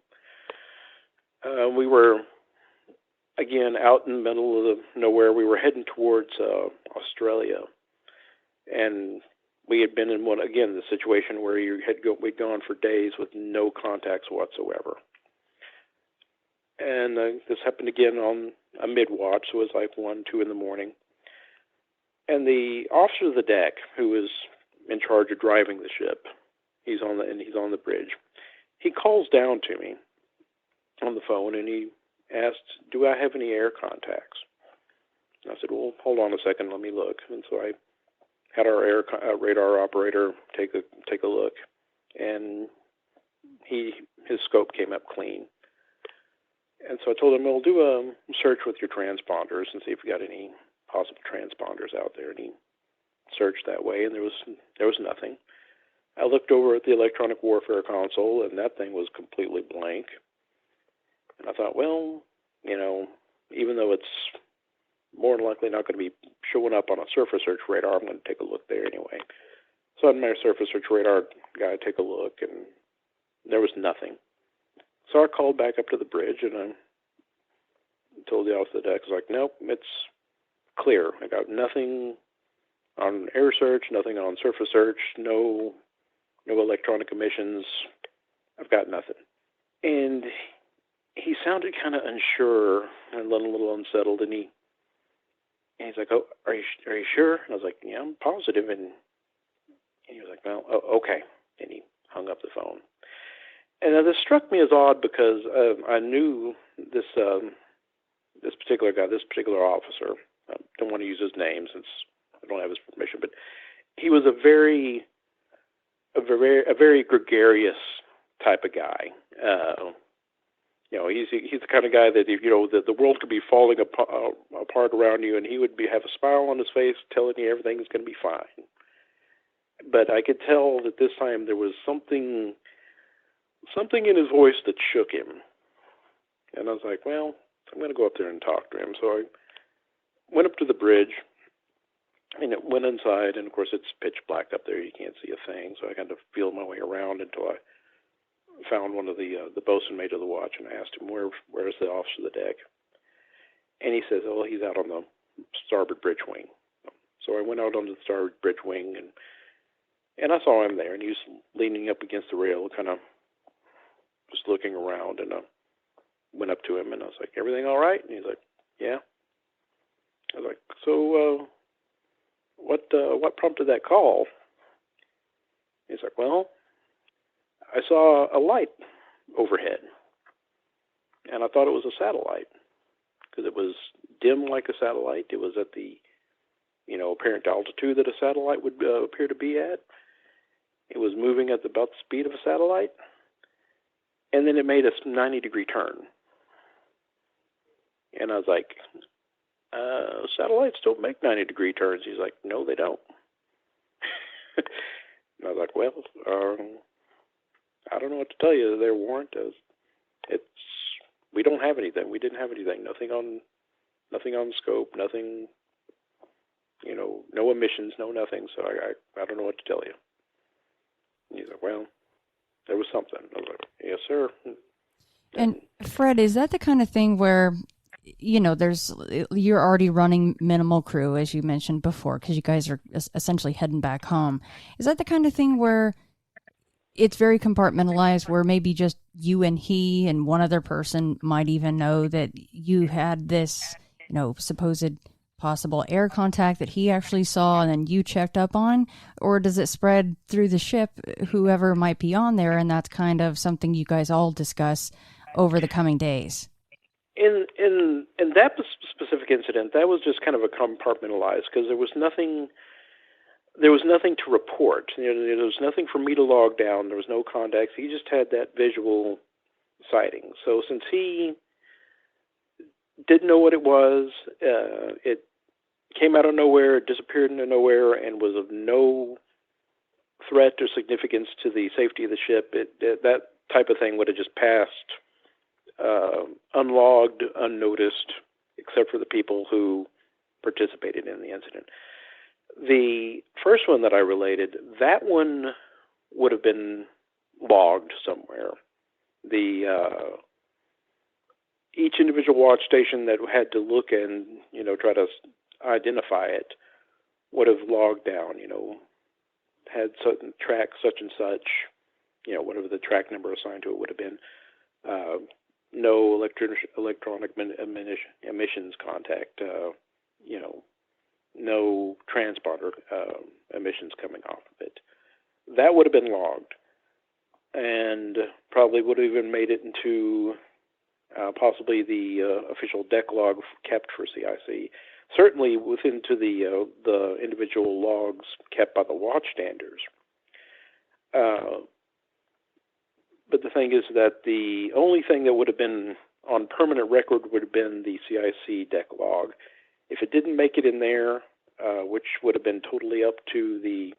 We were, again, out in the middle of nowhere. We were heading towards Australia, and we had been in the situation where we'd gone for days with no contacts whatsoever. And this happened again on a mid-watch, so it was like 1, 2 in the morning. And the officer of the deck, who was in charge of driving the ship, he's on the bridge. He calls down to me on the phone, and he asked, "Do I have any air contacts?" And I said, "Well, hold on a second, let me look." And so I had our radar operator take a look, and his scope came up clean. And so I told him, "Well, do a search with your transponders and see if you got any possible transponders out there." And he searched that way, and there was nothing. I looked over at the electronic warfare console, and that thing was completely blank. And I thought, well, even though it's more than likely not going to be showing up on a surface search radar, I'm going to take a look there anyway. So I had my surface search radar guy take a look, and there was nothing. So I called back up to the bridge, and I told the officer of the deck, I was like, "Nope, it's clear. I got nothing on air search, nothing on surface search, no electronic emissions. I've got nothing." And he sounded kind of unsure and a little unsettled, and he's like, "Oh, are you sure?" And I was like, "Yeah, I'm positive." And he was like, "Well, okay." And he hung up the phone. And this struck me as odd because I knew this particular guy, this particular officer. I don't want to use his name since I don't have his permission, but he was a very gregarious type of guy. He's the kind of guy that the world could be falling apart around you, and he would have a smile on his face, telling you everything's going to be fine. But I could tell that this time there was something in his voice that shook him. And I was like, well, I'm going to go up there and talk to him. So I went up to the bridge, and it went inside, and of course it's pitch black up there. You can't see a thing. So I kind of feel my way around until I found one of the bosun mate of the watch, and I asked him, where's the officer of the deck? And he says, "Oh, he's out on the starboard bridge wing." So I went out onto the starboard bridge wing, and I saw him there, and he was leaning up against the rail, kind of just looking around, and I went up to him, and I was like, "Everything all right?" And he's like, "Yeah." I was like, "So, what prompted that call?" He's like, "Well, I saw a light overhead, and I thought it was a satellite because it was dim like a satellite. It was at the, apparent altitude that a satellite would appear to be at. It was moving at about the speed of a satellite, and then it made a 90-degree turn." And I was like, "Satellites don't make 90-degree turns." He's like, "No, they don't." And I was like, "Well, I don't know what to tell you there, Warrant. We don't have anything. We didn't have anything. Nothing on scope. Nothing. No emissions. No nothing. So I don't know what to tell you." And he's like, "Well, there was something." I was like, "Yes, sir." And Fred, is that the kind of thing where, you're already running minimal crew, as you mentioned before, because you guys are essentially heading back home. Is that the kind of thing where it's very compartmentalized, where maybe just you and he and one other person might even know that you had this, supposed possible air contact that he actually saw and then you checked up on? Or does it spread through the ship, whoever might be on there, and that's kind of something you guys all discuss over the coming days? In that specific incident, that was just kind of a compartmentalized, because there was nothing to report. There was nothing for me to log down. There was no contacts. He just had that visual sighting. So since he didn't know what it was, it came out of nowhere, it disappeared into nowhere, and was of no threat or significance to the safety of the ship. That type of thing would have just passed unlogged, unnoticed, except for the people who participated in the incident. The first one that I related, that one would have been logged somewhere. Each individual watch station that had to look and, try to identify it would have logged down, had certain track such and such, whatever the track number assigned to it would have been. No electronic emissions contact, no transponder emissions coming off of it. That would have been logged, and probably would have even made it into possibly the official deck log kept for CIC. Certainly within to the individual logs kept by the watchstanders. But the thing is that the only thing that would have been on permanent record would have been the CIC deck log. If it didn't make it in there, which would have been totally up to the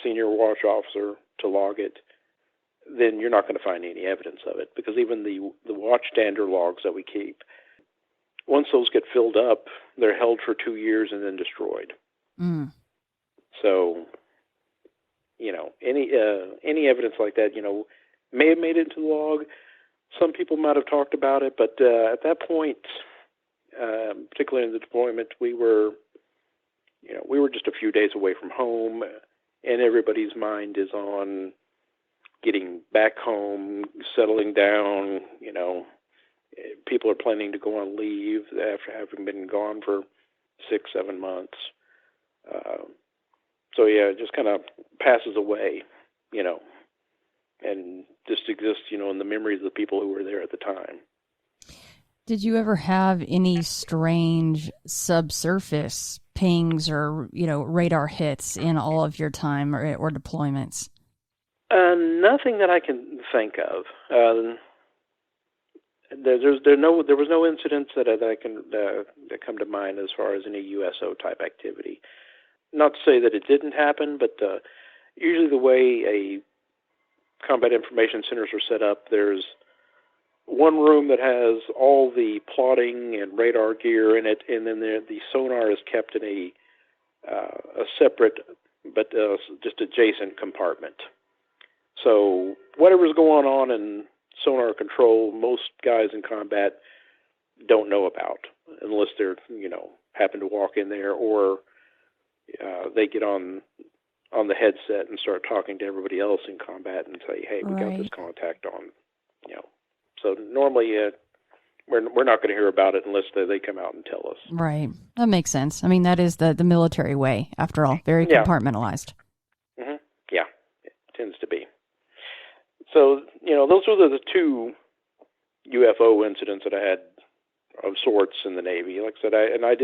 senior watch officer to log it, then you're not going to find any evidence of it, because even the watchstander logs that we keep, once those get filled up, they're held for 2 years and then destroyed. Mm. So, any evidence like that, may have made it into the log. Some people might have talked about it, but at that point, particularly in the deployment, we were just a few days away from home, and everybody's mind is on getting back home, settling down. People are planning to go on leave after having been gone for 6-7 months. So it just kind of passes away, and just exists, in the memories of the people who were there at the time. Did you ever have any strange subsurface pings or, radar hits in all of your time or deployments? Nothing that I can think of. There was no incidents that come to mind as far as any USO type activity. Not to say that it didn't happen, but usually the way a combat information centers are set up, there's one room that has all the plotting and radar gear in it, and then the sonar is kept in a separate but just adjacent compartment. So whatever's going on in sonar control, most guys in combat don't know about, unless they're, happen to walk in there, or they get on the headset and start talking to everybody else in combat and say, hey, we got this contact on, So normally we're not going to hear about it unless they come out and tell us. Right. That makes sense. I mean, that is the military way, after all, very compartmentalized. Mm-hmm. Yeah, it tends to be. So, those were the two UFO incidents that I had of sorts in the Navy. Like I said, I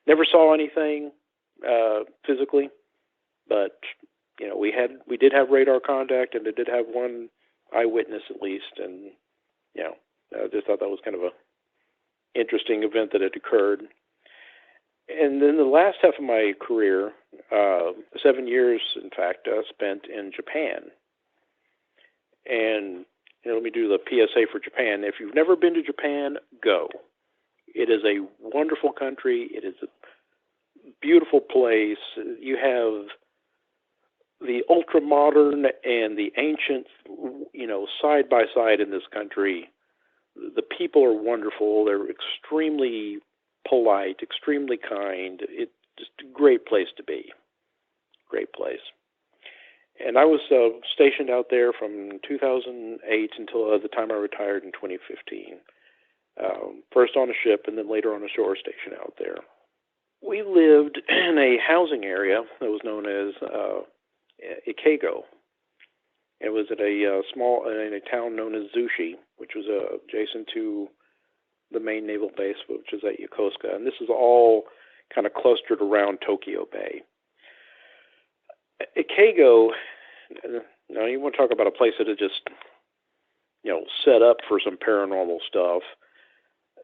never saw anything physically, but we did have radar contact, and it did have one eyewitness at least, and I just thought that was kind of a interesting event that had occurred. And then the last half of my career, 7 years, in fact, spent in Japan. And let me do the PSA for Japan. If you've never been to Japan, go. It is a wonderful country. It is a beautiful place. You have the ultra-modern and the ancient, side by side in this country. The people are wonderful. They're extremely polite, extremely kind. It's just a great place to be. Great place. And I was stationed out there from 2008 until the time I retired in 2015. First on a ship and then later on a shore station out there. We lived in a housing area that was known as Ikego. It was at in a town known as Zushi, which was adjacent to the main naval base, which is at Yokosuka. And this is all kind of clustered around Tokyo Bay. Ikego, now you want to talk about a place that is just, set up for some paranormal stuff.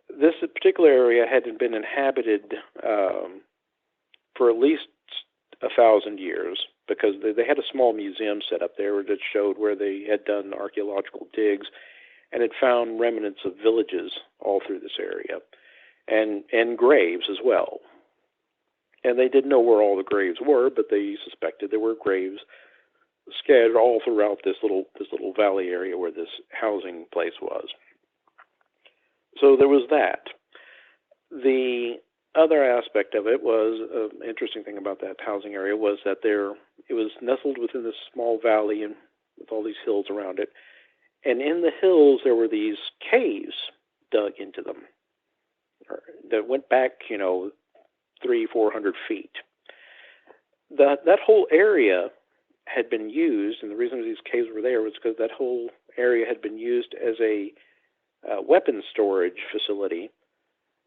This particular area hadn't been inhabited for at least 1,000 years, because they had a small museum set up there that showed where they had done archaeological digs and had found remnants of villages all through this area. and graves as well. And they didn't know where all the graves were, but they suspected there were graves scattered all throughout this little valley area where this housing place was. So there was that. The other aspect of it was, an interesting thing about that housing area was that it was nestled within this small valley and with all these hills around it. And in the hills there were these caves dug into them that went back, 300-400 feet. That whole area had been used, and the reason these caves were there was because that whole area had been used as a weapons storage facility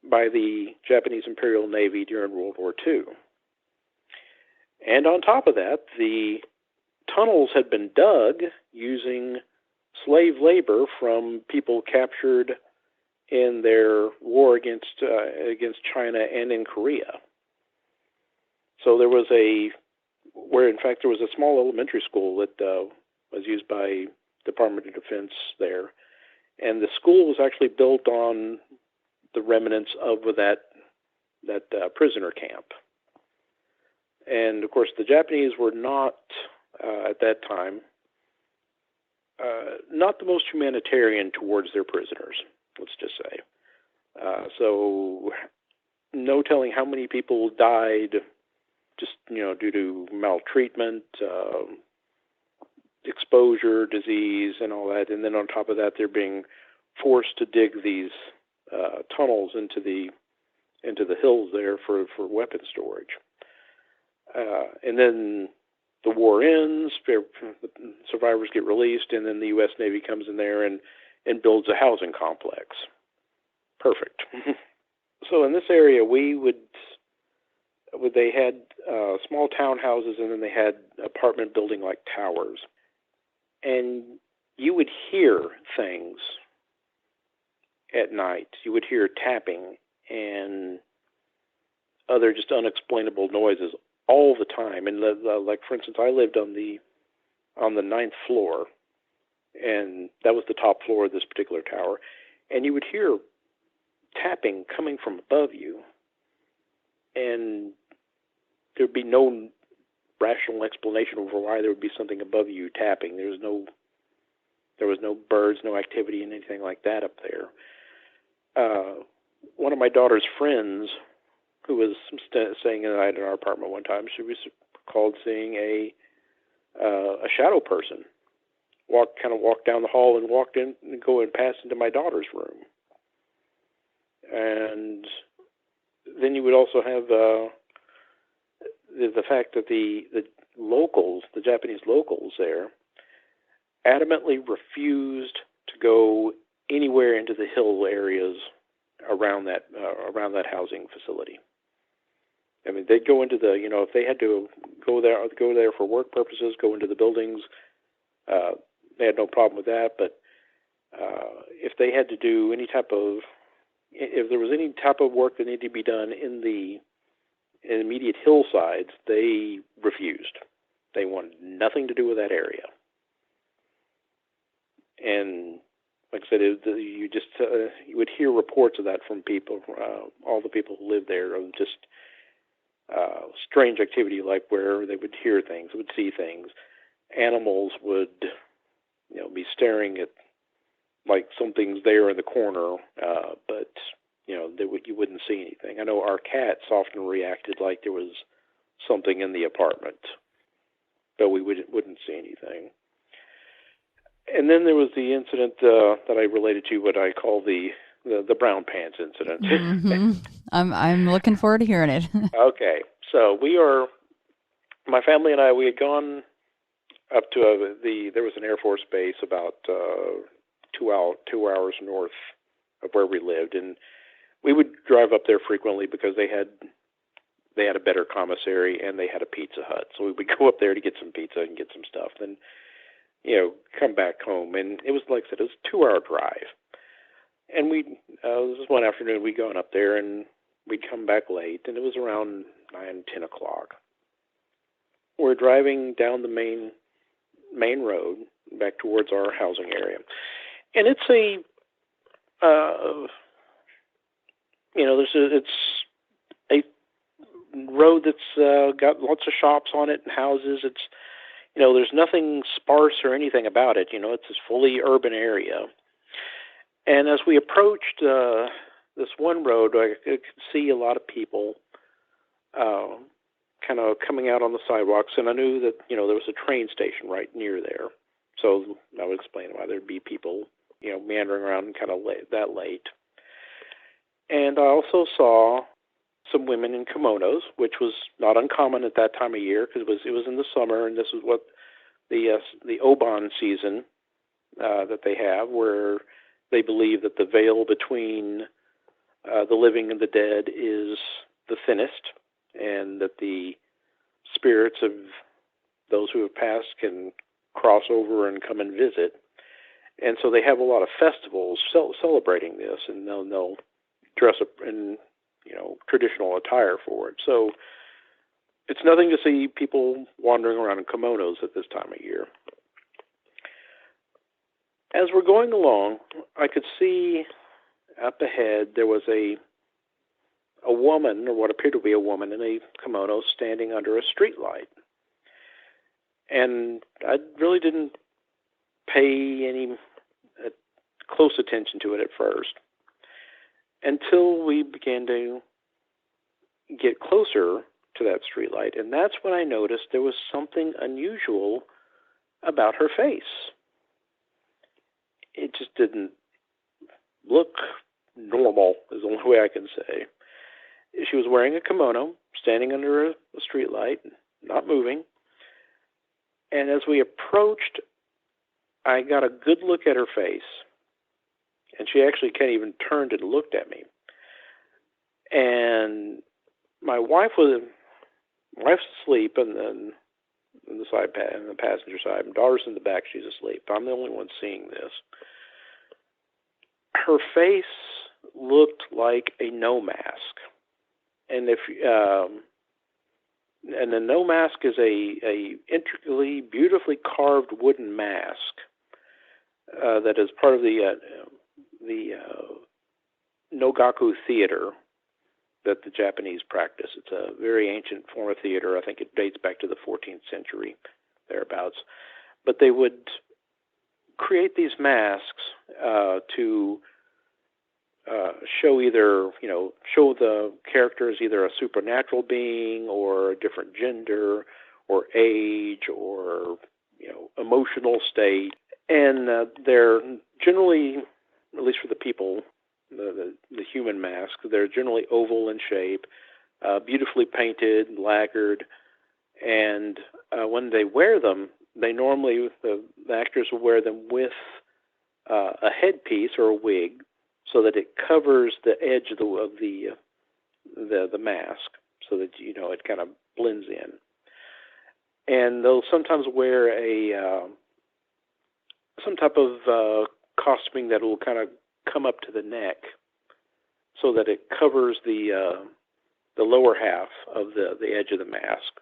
by the Japanese Imperial Navy during World War II. And on top of that, the tunnels had been dug using slave labor from people captured in their war against China and in Korea. So there was a small elementary school that was used by Department of Defense there, and the school was actually built on the remnants of that prisoner camp. And of course, the Japanese were not at that time not the most humanitarian towards their prisoners. Let's just say. So, no telling how many people died just due to maltreatment, exposure, disease, and all that. And then on top of that, they're being forced to dig these tunnels into the hills there for weapon storage. And then the war ends, the survivors get released, and then the U.S. Navy comes in there and builds a housing complex. Perfect. So in this area, they had small townhouses, and then they had apartment building-like towers. And you would hear things at night. You would hear tapping and other just unexplainable noises all the time. And like, for instance, I lived on the 9th floor, and that was the top floor of this particular tower. And you would hear tapping coming from above you, and there'd be no rational explanation for why there would be something above you tapping. There was no birds, no activity, and anything like that up there. One of my daughter's friends, who was staying the night in our apartment one time, she was recalled seeing a shadow person walk down the hall and walked in and go and pass into my daughter's room. And then you would also have the fact that the locals, the Japanese locals there, adamantly refused to go anywhere into the hill areas around that housing facility. I mean, they'd go into if they had to go there for work purposes, go into the buildings. They had no problem with that. But if they had to do if there was any type of work that needed to be done in the immediate hillsides, they refused. They wanted nothing to do with that area. And like I said, you would hear reports of that from people, all the people who lived there, of just strange activity, like where they would hear things, would see things. Animals would, be staring at like something's there in the corner, but you wouldn't see anything. I know our cats often reacted like there was something in the apartment, but we wouldn't see anything. And then there was the incident that I related to, what I call the brown pants incident. Mm-hmm. I'm looking forward to hearing it. Okay, so my family and I, we had gone up to there was an Air Force base about 2 hours north of where we lived, and we would drive up there frequently because they had a better commissary and they had a Pizza Hut. So we would go up there to get some pizza and get some stuff, then come back home. And it was, like I said, it was a 2-hour drive. And this was one afternoon, we'd gone up there and we'd come back late, and it was around 9, 10 o'clock. We're driving down the main road back towards our housing area. And it's it's a road that's got lots of shops on it and houses. It's, there's nothing sparse or anything about it. It's this fully urban area. And as we approached this one road, I could see a lot of people kind of coming out on the sidewalks, and I knew that, there was a train station right near there. So I would explain why there'd be people, meandering around kind of that late. And I also saw some women in kimonos, which was not uncommon at that time of year because it was in the summer, and this is what the Oban season that they have, where they believe that the veil between the living and the dead is the thinnest, and that the spirits of those who have passed can cross over and come and visit. And so they have a lot of festivals celebrating this, and they'll dress up in traditional attire for it. So it's nothing to see people wandering around in kimonos at this time of year. As we're going along, I could see up ahead there was a woman, or what appeared to be a woman in a kimono, standing under a street light. And I really didn't pay any close attention to it at first, until we began to get closer to that streetlight. And that's when I noticed there was something unusual about her face. It just didn't look normal, is the only way I can say. She was wearing a kimono, standing under a streetlight, not moving. And as we approached, I got a good look at her face. And she actually even turned and looked at me. And my wife's asleep in the passenger side. My daughter's in the back; she's asleep. I'm the only one seeing this. Her face looked like a no mask, and and the no mask is a intricately, beautifully carved wooden mask that is part of the Nogaku theater that the Japanese practice. It's a very ancient form of theater. I think it dates back to the 14th century, thereabouts. But they would create these masks to show show the character as either a supernatural being or a different gender or age or, emotional state. And they're generally, at least for the people, the human mask, they're generally oval in shape, beautifully painted, lacquered, and when they wear them, they normally, the actors will wear them with a headpiece or a wig, so that it covers the edge of the mask, so that it kind of blends in. And they'll sometimes wear some type of costuming that will kind of come up to the neck, so that it covers the lower half of the edge of the mask,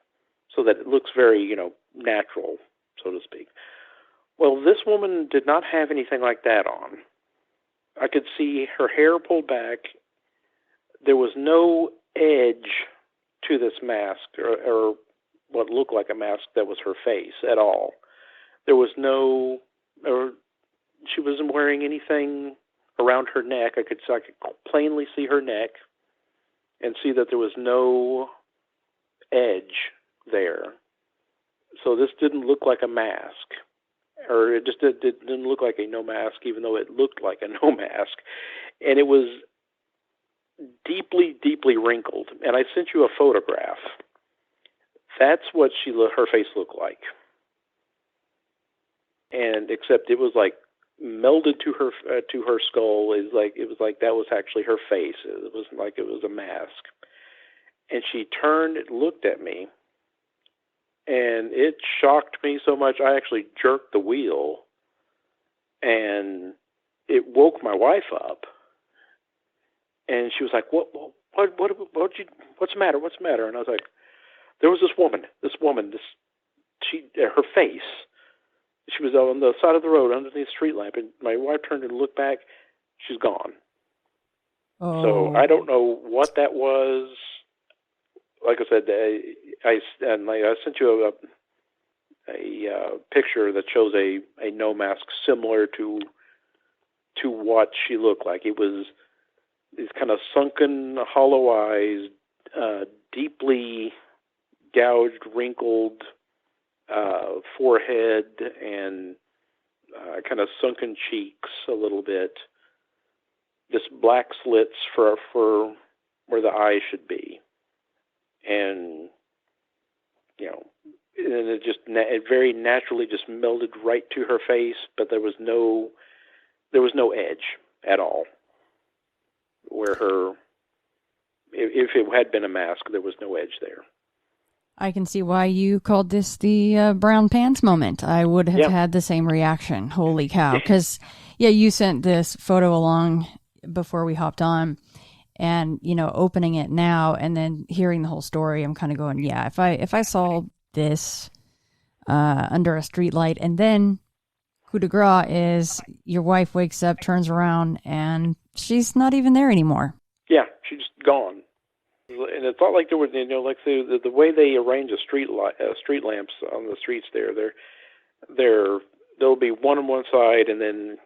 so that it looks very natural, so to speak. Well, this woman did not have anything like that on. I could see her hair pulled back. There was no edge to this mask, or what looked like a mask that was her face at all. There was she wasn't wearing anything around her neck. I could plainly see her neck and see that there was no edge there. So this didn't look like a mask, or it just didn't look like a no mask, even though it looked like a no mask. And it was deeply, deeply wrinkled. And I sent you a photograph. That's what her face looked like. And except it was like melded to her skull. It was like that was actually her face. It wasn't like it was a mask. And she turned and looked at me, and it shocked me so much I actually jerked the wheel, and it woke my wife up. And she was like, "What's the matter? What's the matter?" And I was like, "There was this woman, her face. She was on the side of the road underneath the street lamp, and my wife turned and looked back. She's gone." Oh. So I don't know what that was. Like I said, I sent you a picture that shows a no mask similar to what she looked like. It was these kind of sunken, hollow eyes, deeply gouged, wrinkled forehead, and kind of sunken cheeks a little bit. Just black slits for where the eyes should be, and and it just it very naturally just melded right to her face, but there was no edge at all. Where if it had been a mask, there was no edge there. I can see why you called this the brown pants moment. I would have had the same reaction. Holy cow. Because, you sent this photo along before we hopped on, and, opening it now and then hearing the whole story, I'm kind of going, if I saw this under a street light, and then coup de grace is your wife wakes up, turns around, and she's not even there anymore. Yeah, she's just gone. And it's not like there was, like the way they arrange street lamps on the streets there'll be one on one side, and then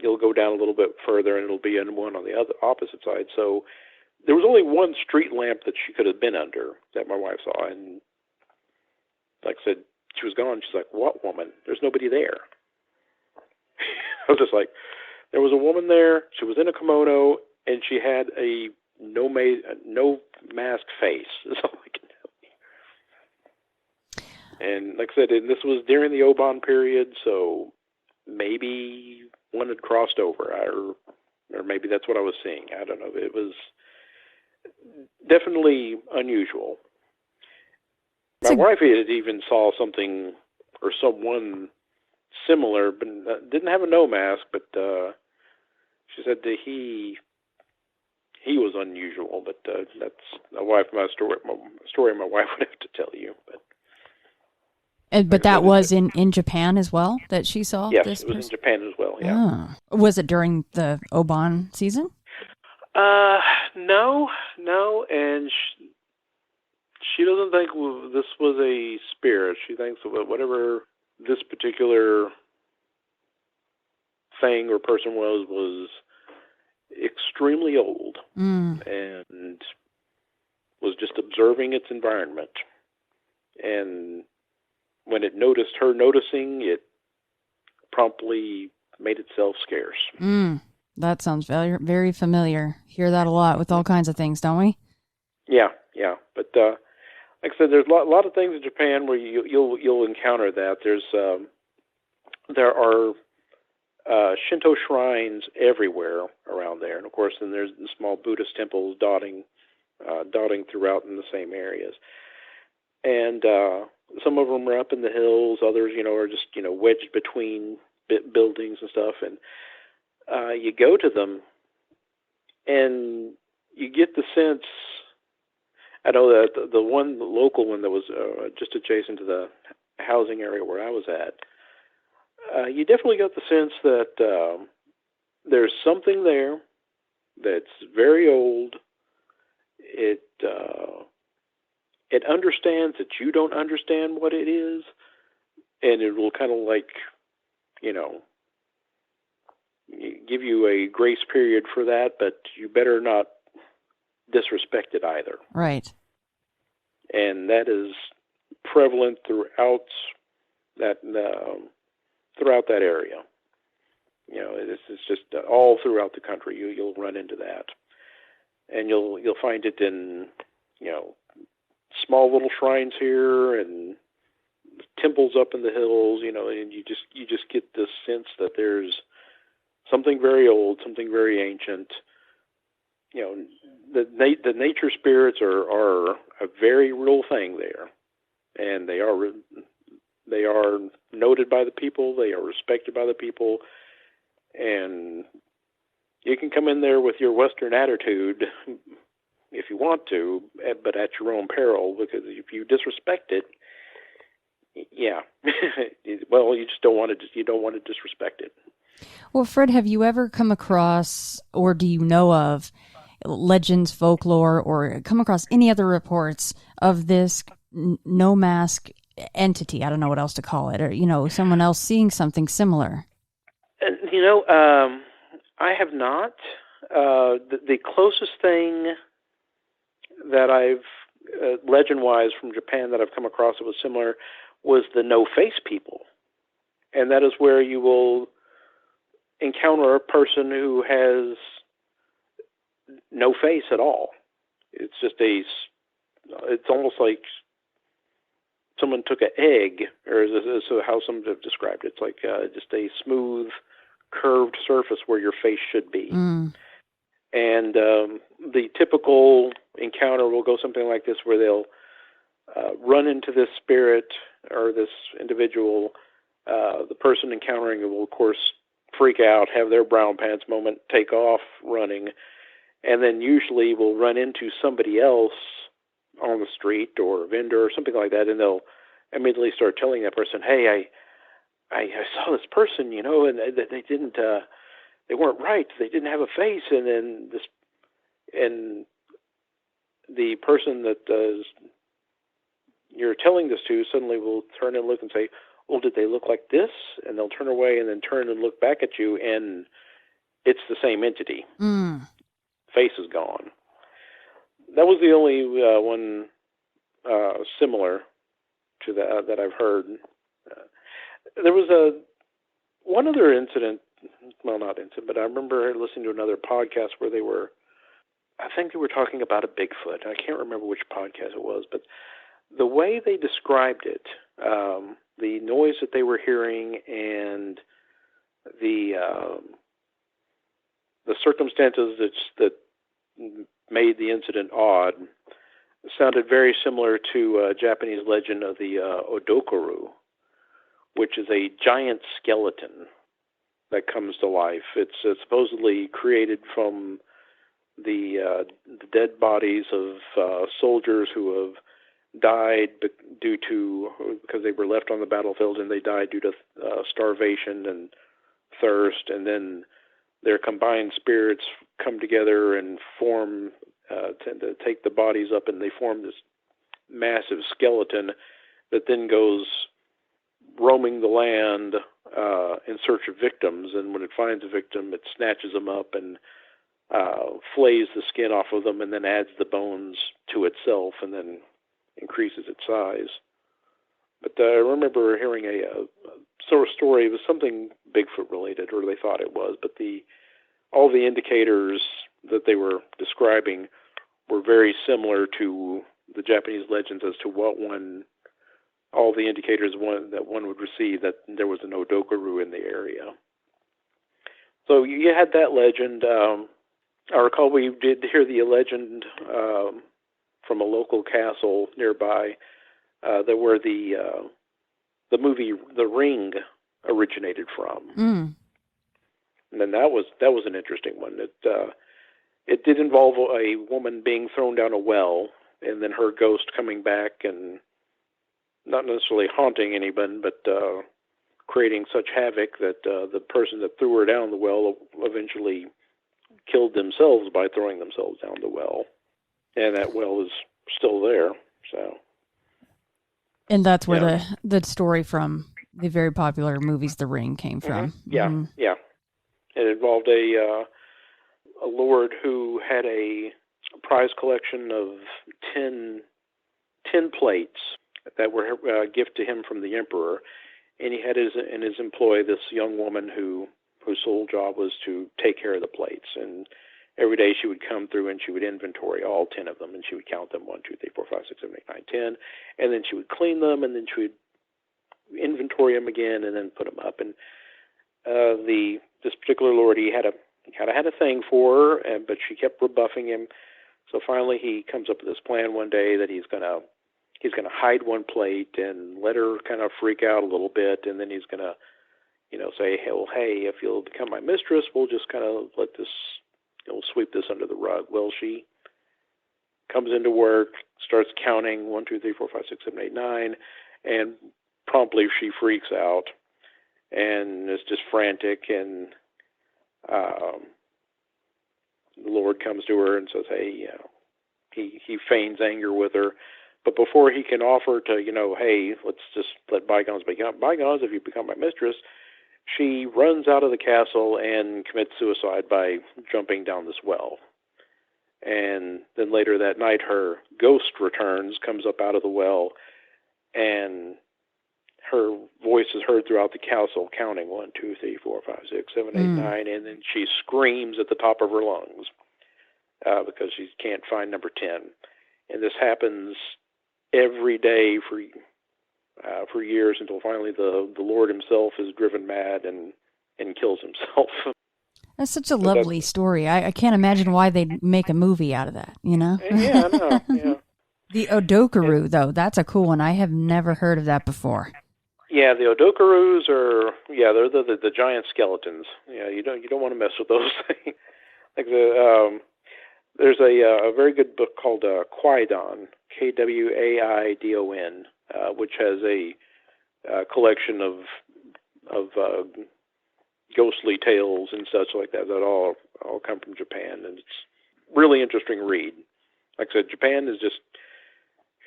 you'll go down a little bit further, and it'll be one on the other opposite side. So there was only one street lamp that she could have been under that my wife saw, and like I said, she was gone. She's like, "What woman? There's nobody there." I was just like, there was a woman there. She was in a kimono, and she had a no mask face. That's all I can tell you. And like I said, and this was during the Oban period, so maybe one had crossed over, or maybe that's what I was seeing. I don't know. It was definitely unusual. My wife even saw something or someone similar, but didn't have a no mask, but she said that he was unusual, but that's my story my wife would have to tell you. But that was in Japan as well, that she saw? Yes, this it was in Japan as well, Was it during the Oban season? No, and she doesn't think this was a spirit. She thinks whatever this particular thing or person was extremely old and was just observing its environment. And when it noticed her noticing, it promptly made itself scarce. That sounds very, very familiar. Hear that a lot with all kinds of things, don't we? Yeah. But like I said, there's a lot of things in Japan where you'll encounter that. There are Shinto shrines everywhere around there, and of course, then there's the small Buddhist temples dotting throughout in the same areas. And some of them are up in the hills. Others, are just wedged between buildings and stuff. And you go to them, and you get the sense. I know that the local one that was just adjacent to the housing area where I was at, you definitely got the sense that there's something there that's very old. It understands that you don't understand what it is, and it will kind of like, give you a grace period for that, but you better not disrespect it either. Right. And that is prevalent throughout that area. It's just all throughout the country. You'll run into that, and you'll find it in small little shrines here and temples up in the hills. And you just get this sense that there's something very old, something very ancient. The nature spirits are a very real thing there, and they are noted by the people. They are respected by the people, and you can come in there with your Western attitude if you want to, but at your own peril, because if you disrespect it, well, you just don't want to. You don't want to disrespect it. Well, Fred, have you ever come across, or do you know of, legends, folklore, or come across any other reports of this no mask entity? I don't know what else to call it, or, someone else seeing something similar. I have not. The closest thing that I've, legend-wise from Japan, that I've come across that was similar was the no-face people. And that is where you will encounter a person who has no face at all. It's just it's almost like someone took an egg, or so how some have described it. It's like just a smooth, curved surface where your face should be. Mm. And the typical encounter will go something like this, where they'll run into this spirit or this individual. The person encountering it will, of course, freak out, have their brown pants moment, take off running, and then usually will run into somebody else on the street or a vendor or something like that, and they'll immediately start telling that person, "Hey, I saw this person, and they didn't, they weren't right. They didn't have a face." And then the person that you're telling this to suddenly will turn and look and say, "Oh, did they look like this?" And they'll turn away and then turn and look back at you, and it's the same entity. Mm. Face is gone. That was the only one similar to that I've heard. There was one other incident. Well, not incident, but I remember listening to another podcast where I think they were talking about a Bigfoot. I can't remember which podcast it was, but the way they described it, the noise that they were hearing, and the circumstances that made the incident odd, sounded very similar to a Japanese legend of the Odokoru, which is a giant skeleton that comes to life. It's supposedly created from the dead bodies of soldiers who have died because they were left on the battlefield, and they died due to starvation and thirst, and then their combined spirits come together and form, tend to take the bodies up, and they form this massive skeleton that then goes roaming the land in search of victims, and when it finds a victim, it snatches them up and flays the skin off of them, and then adds the bones to itself, and then increases its size. But I remember hearing a sort of story. It was something Bigfoot related, or they thought it was, but all the indicators that they were describing were very similar to the Japanese legends as to all the indicators that one would receive that there was an Odokoru in the area. So you had that legend. I recall we did hear the legend from a local castle nearby that where the movie The Ring originated from. Mm. And then that was an interesting one. It did involve a woman being thrown down a well, and then her ghost coming back and not necessarily haunting anyone, but creating such havoc that the person that threw her down the well eventually killed themselves by throwing themselves down the well. And that well is still there. So, and that's where the story from the very popular movies The Ring came from. Mm-hmm. Yeah, yeah. It involved a lord who had a prize collection of 10 plates that were a gift to him from the emperor, and he had in his employ this young woman whose sole job was to take care of the plates. And every day she would come through and she would inventory all 10 of them, and she would count them 1, 2, 3, 4, 5, 6, 7, 8, 9, 10, and then she would clean them, and then she would inventory them again, and then put them up. And this particular lord, he kind of had a thing for her, but she kept rebuffing him. So finally, he comes up with this plan one day that he's gonna hide one plate and let her kind of freak out a little bit, and then he's gonna, say, hey, if you'll become my mistress, we'll just kind of let this, sweep this under the rug. Well, she comes into work, starts counting 1, 2, 3, 4, 5, 6, 7, 8, 9, and promptly she freaks out and is just frantic, and the Lord comes to her and says, hey, he feigns anger with her, but before he can offer to, hey, let's just let bygones become bygones if you become my mistress, she runs out of the castle and commits suicide by jumping down this well. And then later that night, her ghost returns, comes up out of the well, and her voice is heard throughout the castle, counting 1, 2, 3, 4, 5, 6, 7, 8, 9, and then she screams at the top of her lungs because she can't find number 10. And this happens every day for years until finally the Lord himself is driven mad and kills himself. That's such a lovely story. I can't imagine why they'd make a movie out of that, Yeah, I know. Yeah. The Odokaru, though, that's a cool one. I have never heard of that before. Yeah, the Odokarus are they're the giant skeletons. Yeah, you don't want to mess with those things. Like there's a very good book called Kwaidon, Kwaidon, which has a collection of ghostly tales and such like that all come from Japan, and it's really interesting read. Like I said, Japan is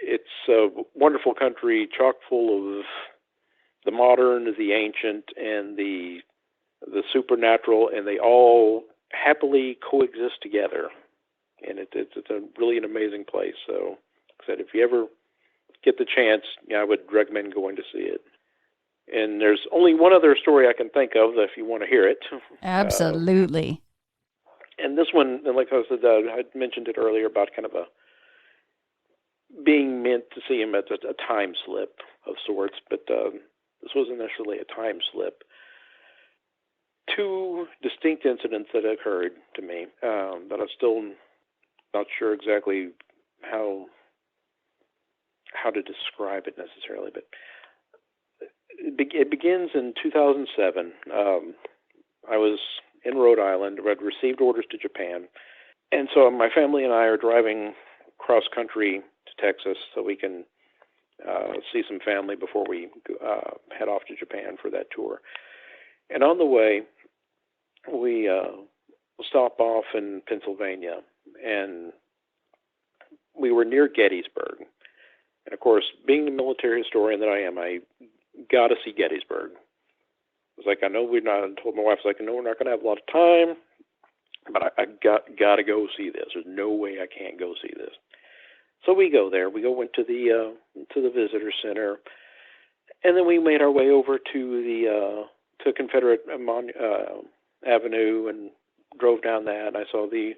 it's a wonderful country, chock full of the modern, the ancient, and the supernatural, and they all happily coexist together. And it's a really an amazing place. So, like I said, if you ever get the chance, I would recommend going to see it. And there's only one other story I can think of if you want to hear it. Absolutely. And this one, like I said, I mentioned it earlier about kind of being meant to see him as a time slip of sorts, but this wasn't necessarily a time slip. 2 distinct incidents that occurred to me that I'm still not sure exactly how to describe it necessarily, but it begins in 2007. I was in Rhode Island. I'd received orders to Japan, and so my family and I are driving cross country to Texas so we can see some family before we head off to Japan for that tour. And on the way, we stop off in Pennsylvania, and we were near Gettysburg. And of course, being the military historian that I am, I got to see Gettysburg. I was like, I told my wife, I know we're not going to have a lot of time, but I got to go see this. There's no way I can't go see this. So we go there. We went to the visitor center, and then we made our way over to Confederate Avenue and drove down that. I saw the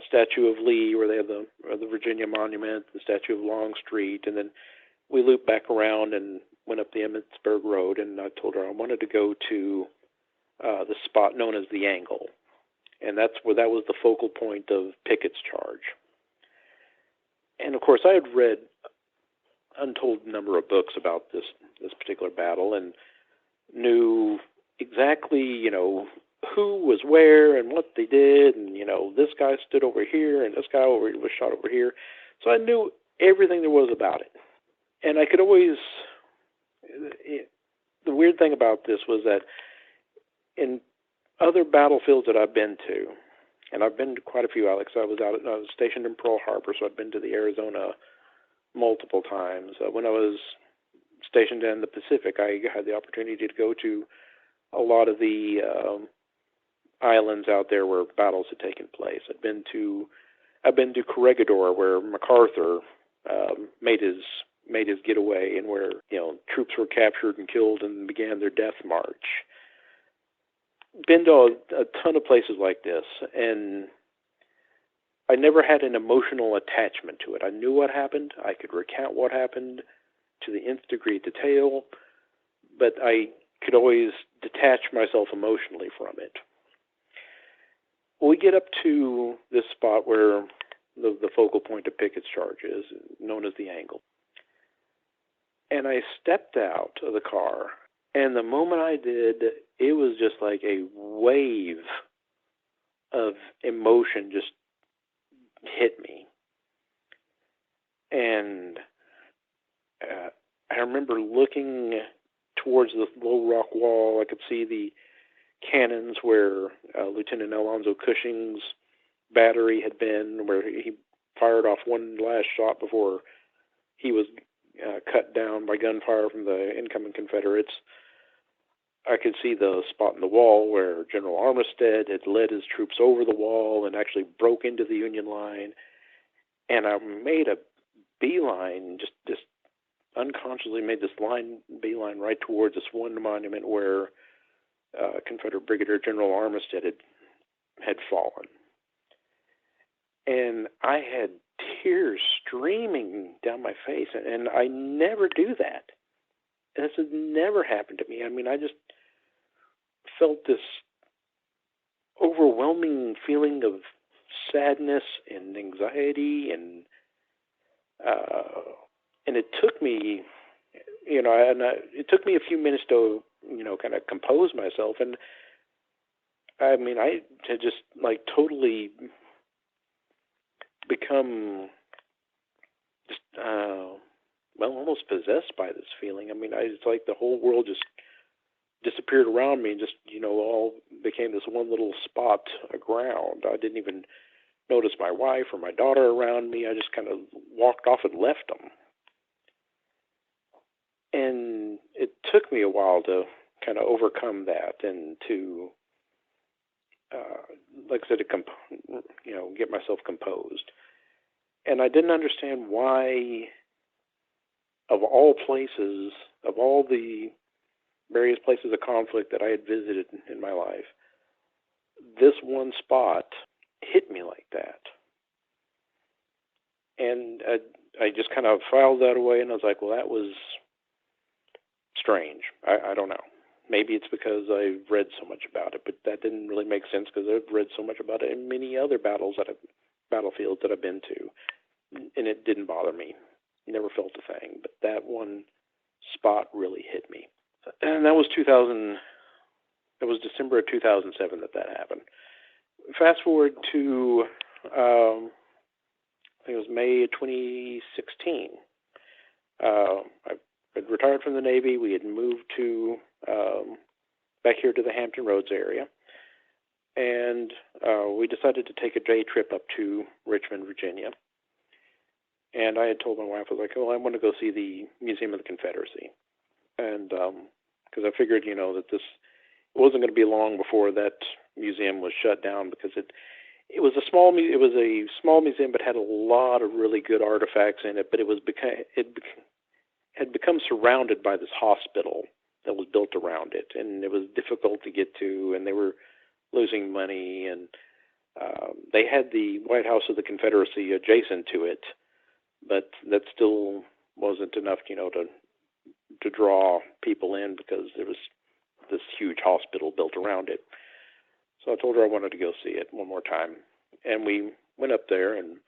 statue of Lee, where they have the Virginia Monument, the statue of Longstreet, and then we looped back around and went up the Emmitsburg Road. And I told her I wanted to go to the spot known as the Angle, and that was the focal point of Pickett's charge. And of course, I had read untold number of books about this particular battle and knew exactly, who was where and what they did, and this guy stood over here and this guy was shot over here. So I knew everything there was about it, and I could always. The weird thing about this was that in other battlefields that I've been to, and I've been to quite a few, Alex. I was stationed in Pearl Harbor, so I've been to the Arizona multiple times. When I was stationed in the Pacific, I had the opportunity to go to a lot of the islands out there where battles had taken place. I've been to Corregidor, where MacArthur made his getaway, and where troops were captured and killed and began their death march. Been to a ton of places like this, and I never had an emotional attachment to it. I knew what happened. I could recount what happened to the nth degree detail, but I could always detach myself emotionally from it. We get up to this spot where the focal point of Pickett's charge is, known as the Angle. And I stepped out of the car, and the moment I did, it was just like a wave of emotion just hit me. And I remember looking towards the low rock wall. I could see the cannons where Lieutenant Alonzo Cushing's battery had been, where he fired off one last shot before he was cut down by gunfire from the incoming Confederates. I could see the spot in the wall where General Armistead had led his troops over the wall and actually broke into the Union line. And I made a beeline, just unconsciously made this beeline right towards this one monument where Confederate Brigadier General Armistead had fallen. And I had tears streaming down my face, and I never do that. And this has never happened to me. I mean, I just felt this overwhelming feeling of sadness and anxiety, and it took me, it took me a few minutes to, kind of compose myself. And I mean, I had just like totally become just, almost possessed by this feeling. I mean, it's like the whole world just disappeared around me and just, all became this one little spot of ground. I didn't even notice my wife or my daughter around me. I just kind of walked off and left them. And it took me a while to kind of overcome that and to, like I said, to get myself composed. And I didn't understand why, of all places, of all the various places of conflict that I had visited in my life, this one spot hit me like that. And I just kind of filed that away, and I was like, well, that was strange. I don't know. Maybe it's because I've read so much about it, but that didn't really make sense because I've read so much about it in many other battlefields that I've been to, and it didn't bother me. Never felt a thing, but that one spot really hit me. And that was it was December of 2007 that happened. Fast forward to, I think it was May of 2016. I had retired from the Navy. We had moved to back here to the Hampton Roads area, and we decided to take a day trip up to Richmond, Virginia. And I had told my wife, I was like, "Oh, I want to go see the Museum of the Confederacy," and because I figured, that it wasn't going to be long before that museum was shut down, because it was a small museum, but had a lot of really good artifacts in it. But it had become surrounded by this hospital that was built around it, and it was difficult to get to, and they were losing money, and they had the White House of the Confederacy adjacent to it, but that still wasn't enough, to draw people in, because there was this huge hospital built around it. So I told her I wanted to go see it one more time, and we went up there, and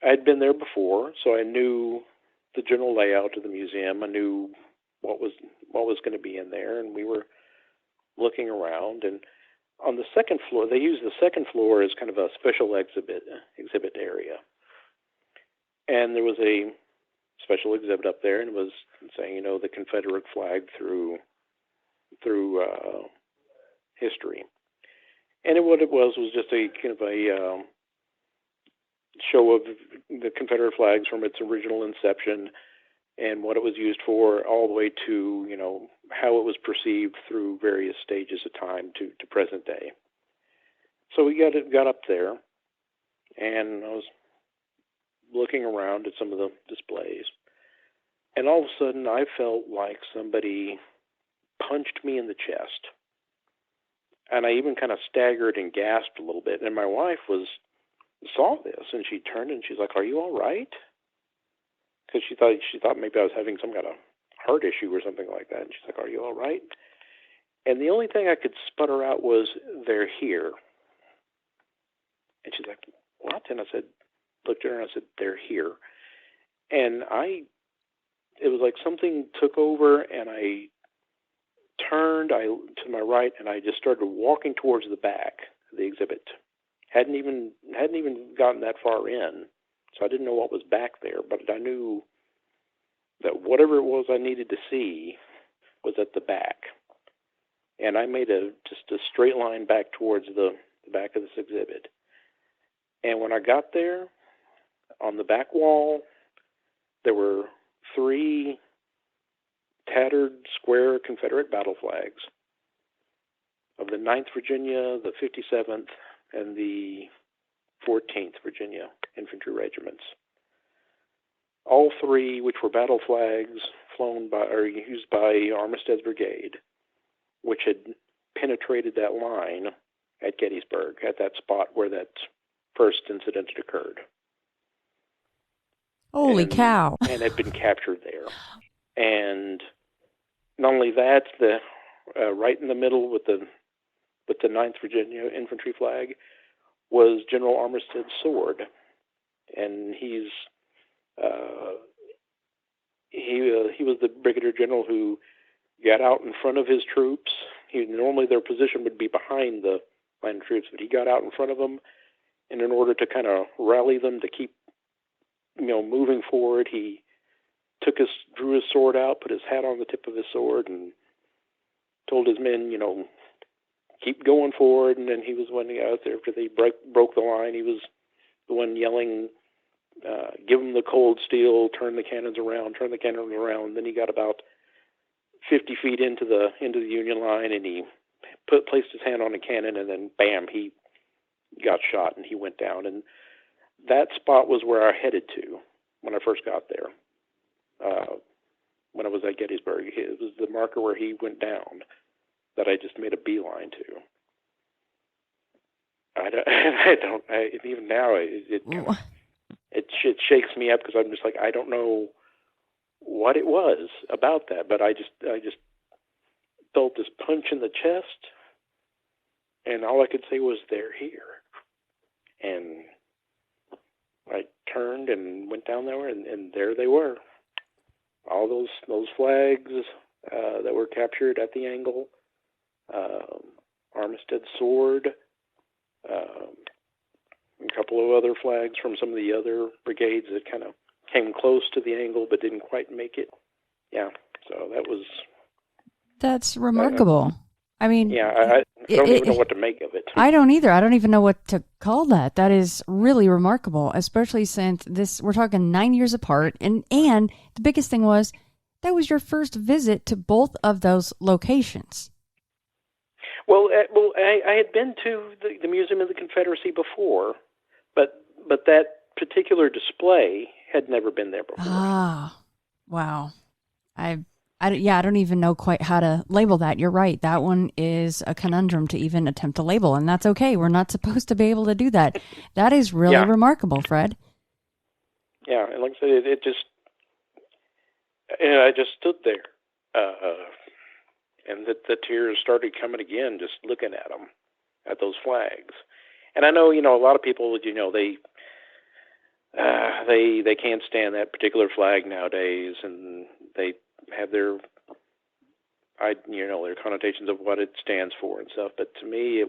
I had been there before, so I knew the general layout of the museum. I knew what was going to be in there, and we were looking around. And on the second floor, they use the second floor as kind of a special exhibit area. And there was a special exhibit up there, and it was saying, the Confederate flag through history. And what it was just a kind of a show of the Confederate flags from its original inception and what it was used for, all the way to, how it was perceived through various stages of time to present day. So we got up there, and I was looking around at some of the displays, and all of a sudden I felt like somebody punched me in the chest. And I even kind of staggered and gasped a little bit. And my wife saw this, and she turned and she's like, "Are you all right?" Because she thought maybe I was having some kind of heart issue or something like that. And she's like, "Are you all right?" And the only thing I could sputter out was, "They're here." And she's like, "What?" And I looked at her and I said, "They're here." And it was like something took over, and I turned to my right, and I just started walking towards the back of the exhibit. Hadn't even gotten that far in, so I didn't know what was back there, but I knew that whatever it was I needed to see was at the back. And I made just a straight line back towards the back of this exhibit. And when I got there, on the back wall, there were 3 tattered square Confederate battle flags of the 9th Virginia, the 57th, and the 14th Virginia infantry regiments. All 3, which were battle flags flown by or used by Armistead's brigade, which had penetrated that line at Gettysburg, at that spot where that first incident had occurred. Holy cow. And had been captured there. And not only that, the right in the middle with the 9th Virginia infantry flag was General Armistead's sword. And he was the brigadier general who got out in front of his troops. Normally their position would be behind the line of troops, but he got out in front of them, and in order to kind of rally them to keep, moving forward, he drew his sword out, put his hat on the tip of his sword, and told his men, keep going forward. And then he was one out there after they broke the line. He was the one yelling, give them the cold steel, turn the cannons around. Then he got about 50 feet into the Union line, and he placed his hand on a cannon, and then bam, he got shot and he went down. And that spot was where I headed to when I first got there. When I was at Gettysburg, it was the marker where he went down that I just made a beeline to. Even now it shakes me up, because I'm just like, I don't know what it was about that, but I just felt this punch in the chest, and all I could say was, they're here. And I turned and went down there, and there they were. All those flags that were captured at the angle, Armistead's sword, a couple of other flags from some of the other brigades that kind of came close to the angle but didn't quite make it. Yeah, so that's remarkable. I mean, I don't even know what to make of it. I don't either. I don't even know what to call that. That is really remarkable, especially since we're talking 9 years apart. And the biggest thing was, that was your first visit to both of those locations. Well, I had been to the Museum of the Confederacy before, but that particular display had never been there before. Ah, wow. I don't even know quite how to label that. You're right. That one is a conundrum to even attempt to label, and that's okay. We're not supposed to be able to do that. That is really remarkable, Fred. Yeah, and like I said, I just stood there, and the tears started coming again, just looking at them, at those flags. And I know, a lot of people, they can't stand that particular flag nowadays, and they have their connotations of what it stands for and stuff. But to me,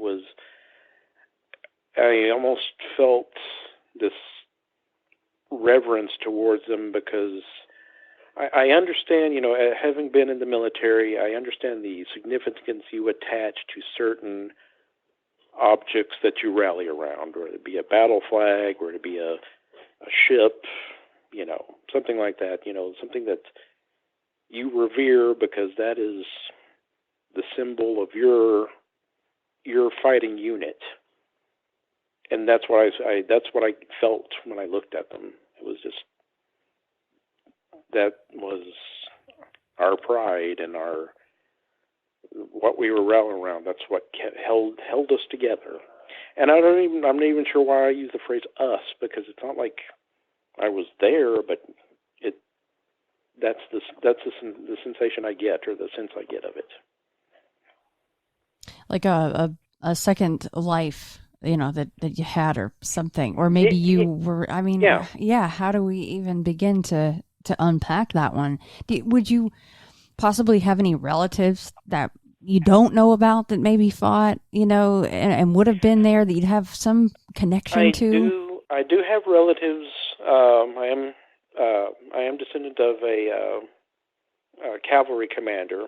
I almost felt this reverence towards them, because I understand, having been in the military, I understand the significance you attach to certain objects that you rally around, whether it be a battle flag, or it be a ship, something like that, something that you revere, because that is the symbol of your fighting unit. And that's what I felt when I looked at them. It was just, that was our pride and what we were rallying around. That's what held us together. And I'm not even sure why I use the phrase "us," because it's not like I was there, but that's the sensation I get, or the sense I get of it. Like a second life, that you had, or something, or maybe you were. I mean, yeah. How do we even begin to unpack that one? Would you possibly have any relatives that you don't know about that maybe fought, and would have been there, that you'd have some connection to? I do have relatives. I am descendant of a cavalry commander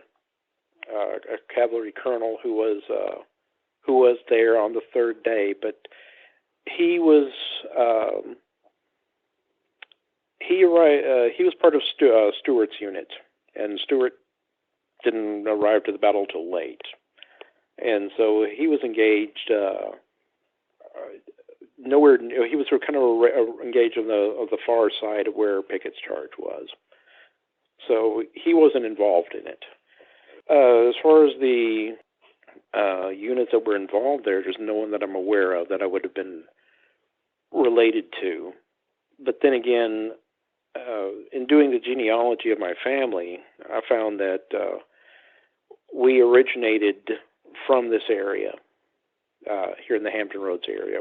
a cavalry colonel who was there on the third day, but he was he was part of Stewart's unit, and Stewart didn't arrive to the battle till late, and so he was engaged nowhere. He was kind of engaged on the far side of where Pickett's charge was, so he wasn't involved in it. As far as the units that were involved there's no one that I'm aware of that I would have been related to. But then again, in doing the genealogy of my family, I found that we originated from this area here in the Hampton Roads area.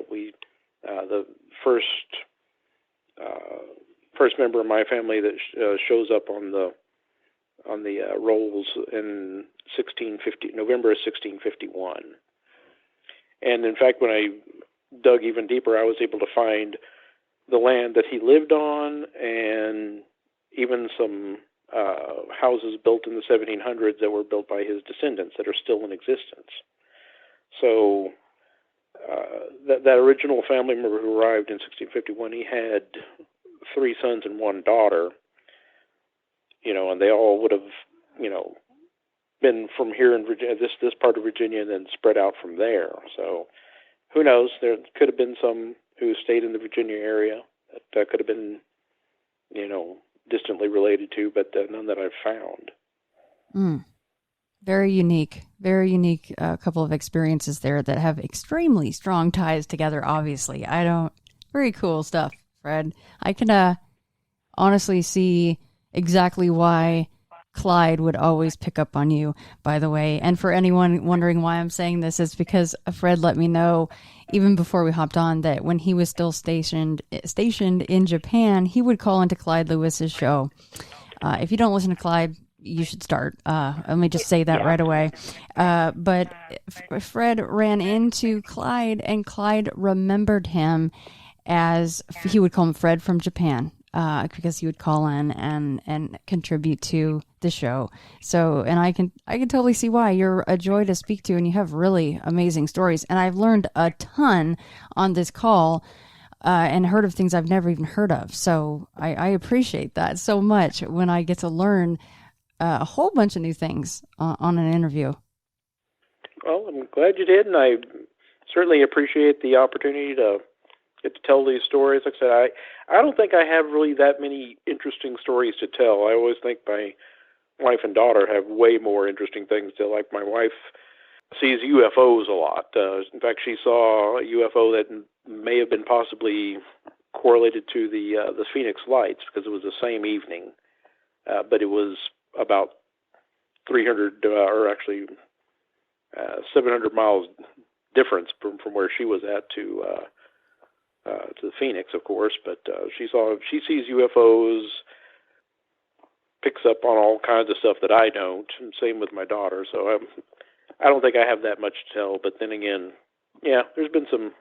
The first member of my family that shows up on the rolls in November of 1651. And in fact, when I dug even deeper, I was able to find the land that he lived on, and even some houses built in the 1700s that were built by his descendants that are still in existence. So that original family member who arrived in 1651, he had 3 sons and 1 daughter, and they all would have, been from here in Virginia, this part of Virginia, and then spread out from there. So who knows? There could have been some who stayed in the Virginia area that could have been, distantly related to, but none that I've found. Very unique couple of experiences there that have extremely strong ties together, obviously. Very cool stuff, Fred. I can honestly see exactly why Clyde would always pick up on you, by the way. And for anyone wondering why I'm saying this, it's because Fred let me know, even before we hopped on, that when he was still stationed in Japan, he would call into Clyde Lewis's show. If you don't listen to Clyde, you should start. Let me just say that right away. But Fred ran into Clyde, and Clyde remembered him as, he would call him Fred from Japan, because he would call in and contribute to the show. So, and I can totally see why. You're a joy to speak to, and you have really amazing stories. And I've learned a ton on this call, and heard of things I've never even heard of. So I appreciate that so much when I get to learn a whole bunch of new things on an interview. Well, I'm glad you did, and I certainly appreciate the opportunity to get to tell these stories. Like I said, I don't think I have really that many interesting stories to tell. I always think my wife and daughter have way more interesting things to. Like, my wife sees UFOs a lot. In fact, she saw a UFO that may have been possibly correlated to the Phoenix Lights, because it was the same evening, but it was about 300 or actually 700 miles difference from where she was at to the Phoenix, of course. But she sees UFOs, picks up on all kinds of stuff that I don't, and same with my daughter. So I don't think I have that much to tell. But then again, yeah, there's been some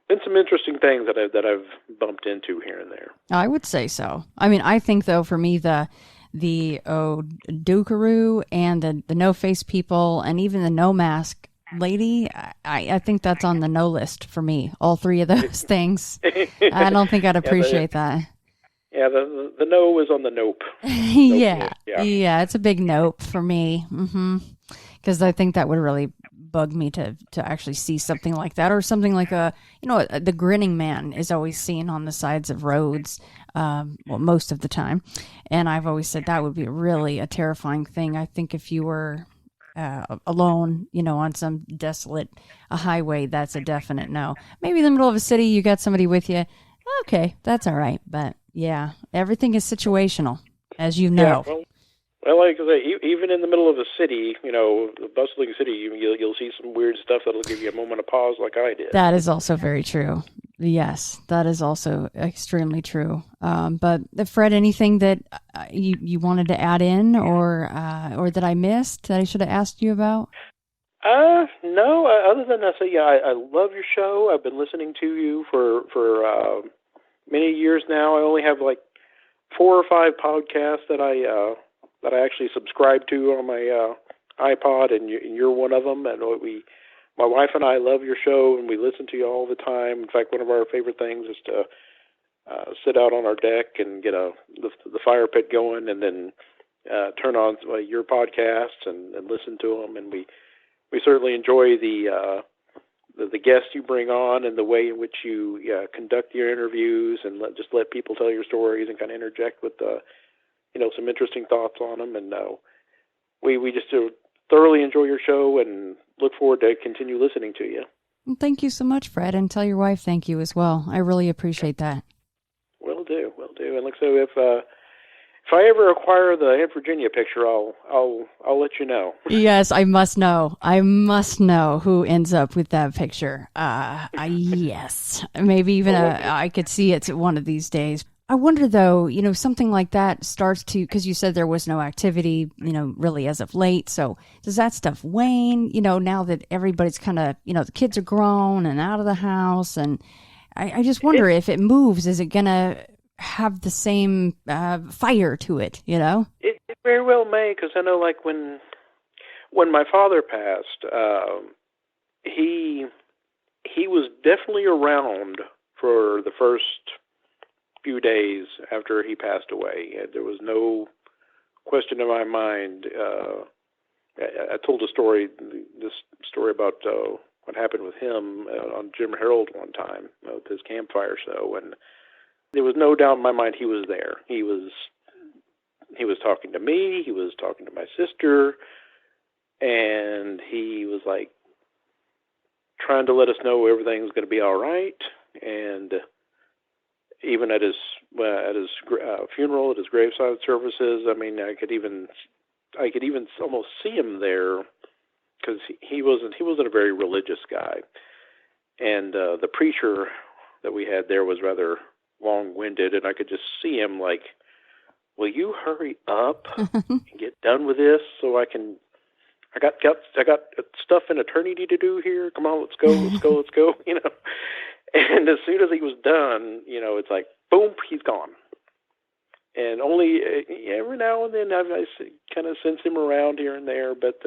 interesting things that I've bumped into here and there. I would say so. I mean, I think though, for me, the Dukaroo and the no face people, and even the no mask lady, I think that's on the no list for me. All 3 of those things. I don't think I'd appreciate that. Yeah, the no is on the nope. Yeah, it's a big nope for me. Because I think that would really bug me to actually see something like that, or something like the grinning man is always seen on the sides of roads, most of the time. And I've always said that would be really a terrifying thing. I think if you were alone, on some desolate highway, that's a definite no. Maybe in the middle of a city, you got somebody with you. Okay, that's all right. But yeah, everything is situational, as you know. Yeah, well, like I say, even in the middle of a city, a bustling city, you'll see some weird stuff that'll give you a moment of pause, like I did. That is also very true. Yes, that is also extremely true. But Fred, anything that you wanted to add in, or that I missed that I should have asked you about? No. Other than I say, I love your show. I've been listening to you for many years now. I only have like 4 or 5 podcasts that I actually subscribe to on my iPod, and you're one of them. And my wife and I love your show, and we listen to you all the time. In fact, one of our favorite things is to sit out on our deck and get the fire pit going, and then turn on your podcasts and listen to them. And we certainly enjoy the guests you bring on and the way in which you conduct your interviews, and just let people tell your stories and kind of interject with some interesting thoughts on them. And we just thoroughly enjoy your show and look forward to continue listening to you. Well, thank you so much, Fred, and tell your wife thank you as well. I really appreciate that. Will do. And like so, if I ever acquire the Aunt Virginia picture, I'll let you know. Yes, I must know. I must know who ends up with that picture. Yes, maybe even I could see it one of these days. I wonder, though, something like that starts to, because you said there was no activity, really as of late. So does that stuff wane, now that everybody's kind of, the kids are grown and out of the house? And I just wonder if it moves, is it going to have the same fire to it, It very well may, because I know, like, when my father passed, he was definitely around for the first few days after he passed away. There was no question in my mind. I told this story about what happened with him on Jim Harold one time with his campfire show, and there was no doubt in my mind he was there. He was talking to me. He was talking to my sister, and he was like trying to let us know everything's going to be all right. And even at his funeral, at his graveside services, I mean, I could even almost see him there, because he wasn't a very religious guy, and the preacher that we had there was rather long-winded, and I could just see him like, "Will you hurry up and get done with this so I can? I got stuff in eternity to do here. Come on, let's go. And as soon as he was done, it's like, boom, he's gone. And only every now and then I kind of sense him around here and there. But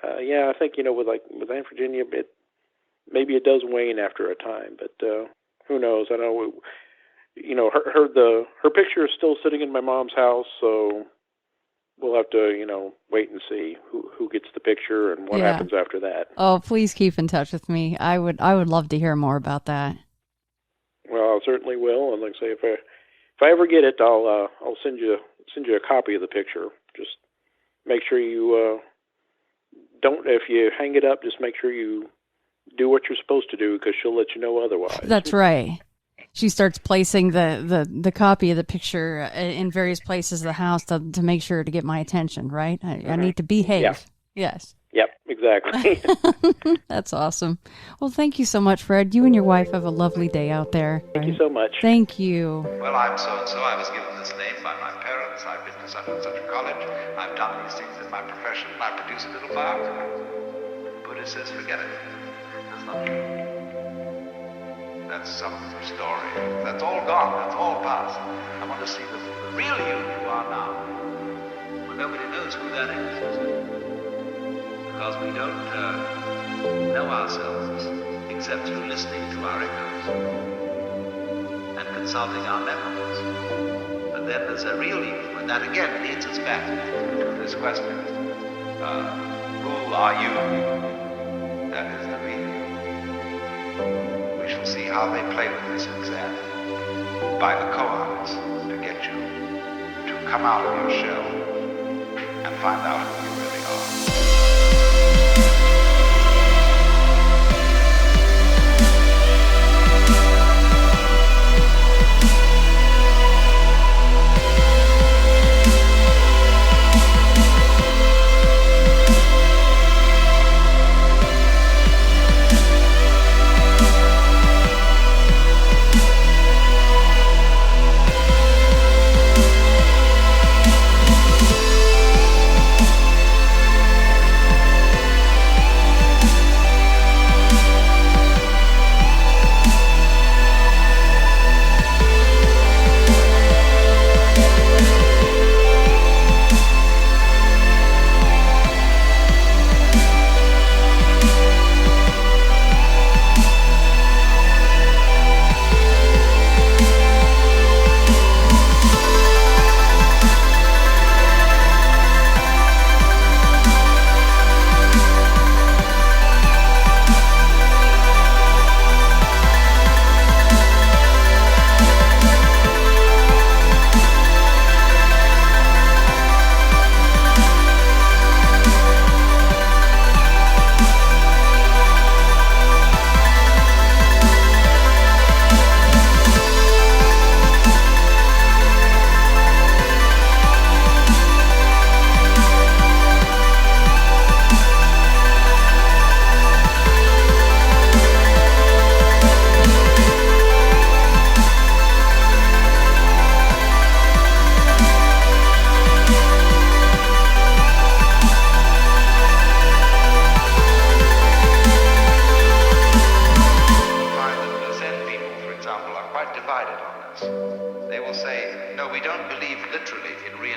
I think with Aunt Virginia, maybe it does wane after a time. But who knows? I know. Her picture is still sitting in my mom's house, so we'll have to, wait and see who gets the picture and what happens after that. Oh, please keep in touch with me. I would love to hear more about that. Well, I certainly will. And like I say, if I ever get it, I'll send you a copy of the picture. Just make sure you don't. If you hang it up, just make sure you do what you're supposed to do, because she'll let you know otherwise. That's right. She starts placing the copy of the picture in various places of the house to make sure to get my attention, right? I need to behave. Yeah. Yes. Yep, exactly. That's awesome. Well, thank you so much, Fred. You and your wife have a lovely day out there. Thank you so much. Thank you. Well, I'm so-and-so. I was given this name by my parents. I've been to such and such a college. I've done these things in my profession. I produce a little fire. Buddha says, forget it. That's not true. That's some story. That's all gone. That's all past. I want to see the real you are now. Well, nobody knows who that is. Because we don't know ourselves except through listening to our echoes and consulting our memories. But then there's a real you, and that again leads us back to this question. Who are you? That is the real you. We shall see how they play with this exam by the koans to get you to come out of your shell and find out who you really are.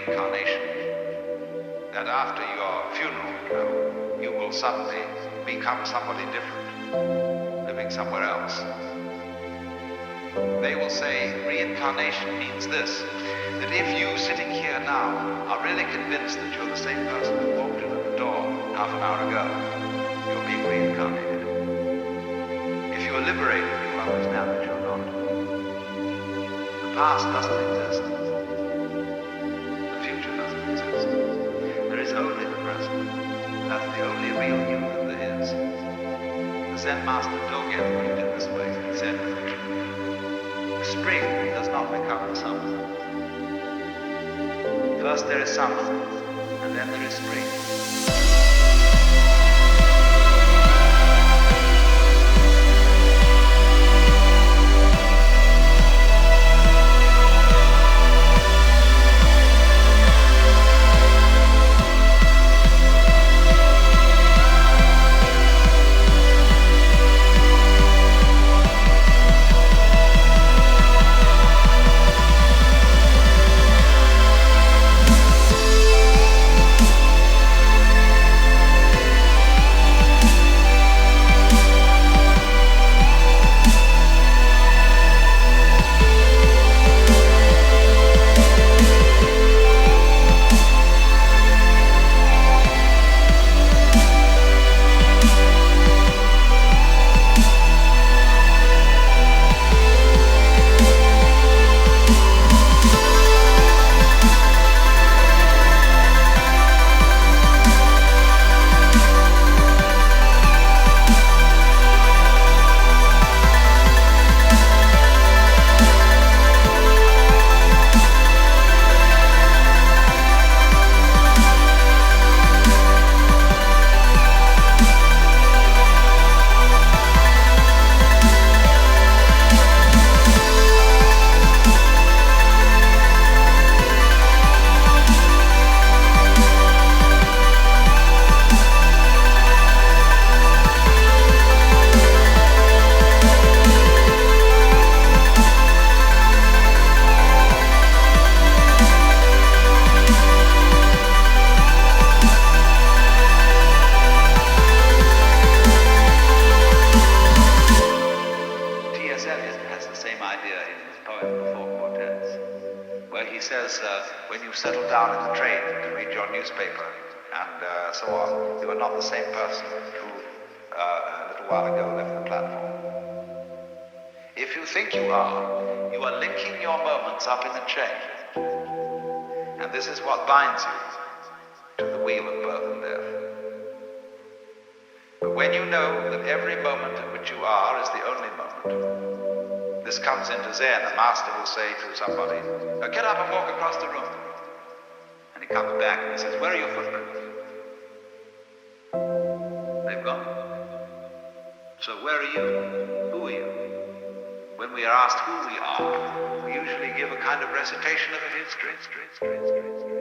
reincarnation. That after your funeral, you will suddenly become somebody different, living somewhere else. They will say reincarnation means this, that if you sitting here now are really convinced that you're the same person who walked in at the door half an hour ago, you're being reincarnated. If you are liberated, you will understand that you're not. The past doesn't exist. The future doesn't exist. There is only the present. That's the only real you that there is. The Zen master Dogen put it in this way. He said, spring does not become the summer. First there is summer, and then there is spring. When you settle down in the train to read your newspaper and so on, you are not the same person who a little while ago left the platform. If you think you are linking your moments up in a chain. And this is what binds you to the wheel of birth and death. But when you know that every moment in which you are is the only moment, this comes into Zen. A master will say to somebody, now get up and walk across the room. And he comes back and he says, where are your footprints? They've gone. So where are you? Who are you? When we are asked who we are, we usually give a kind of recitation of a history.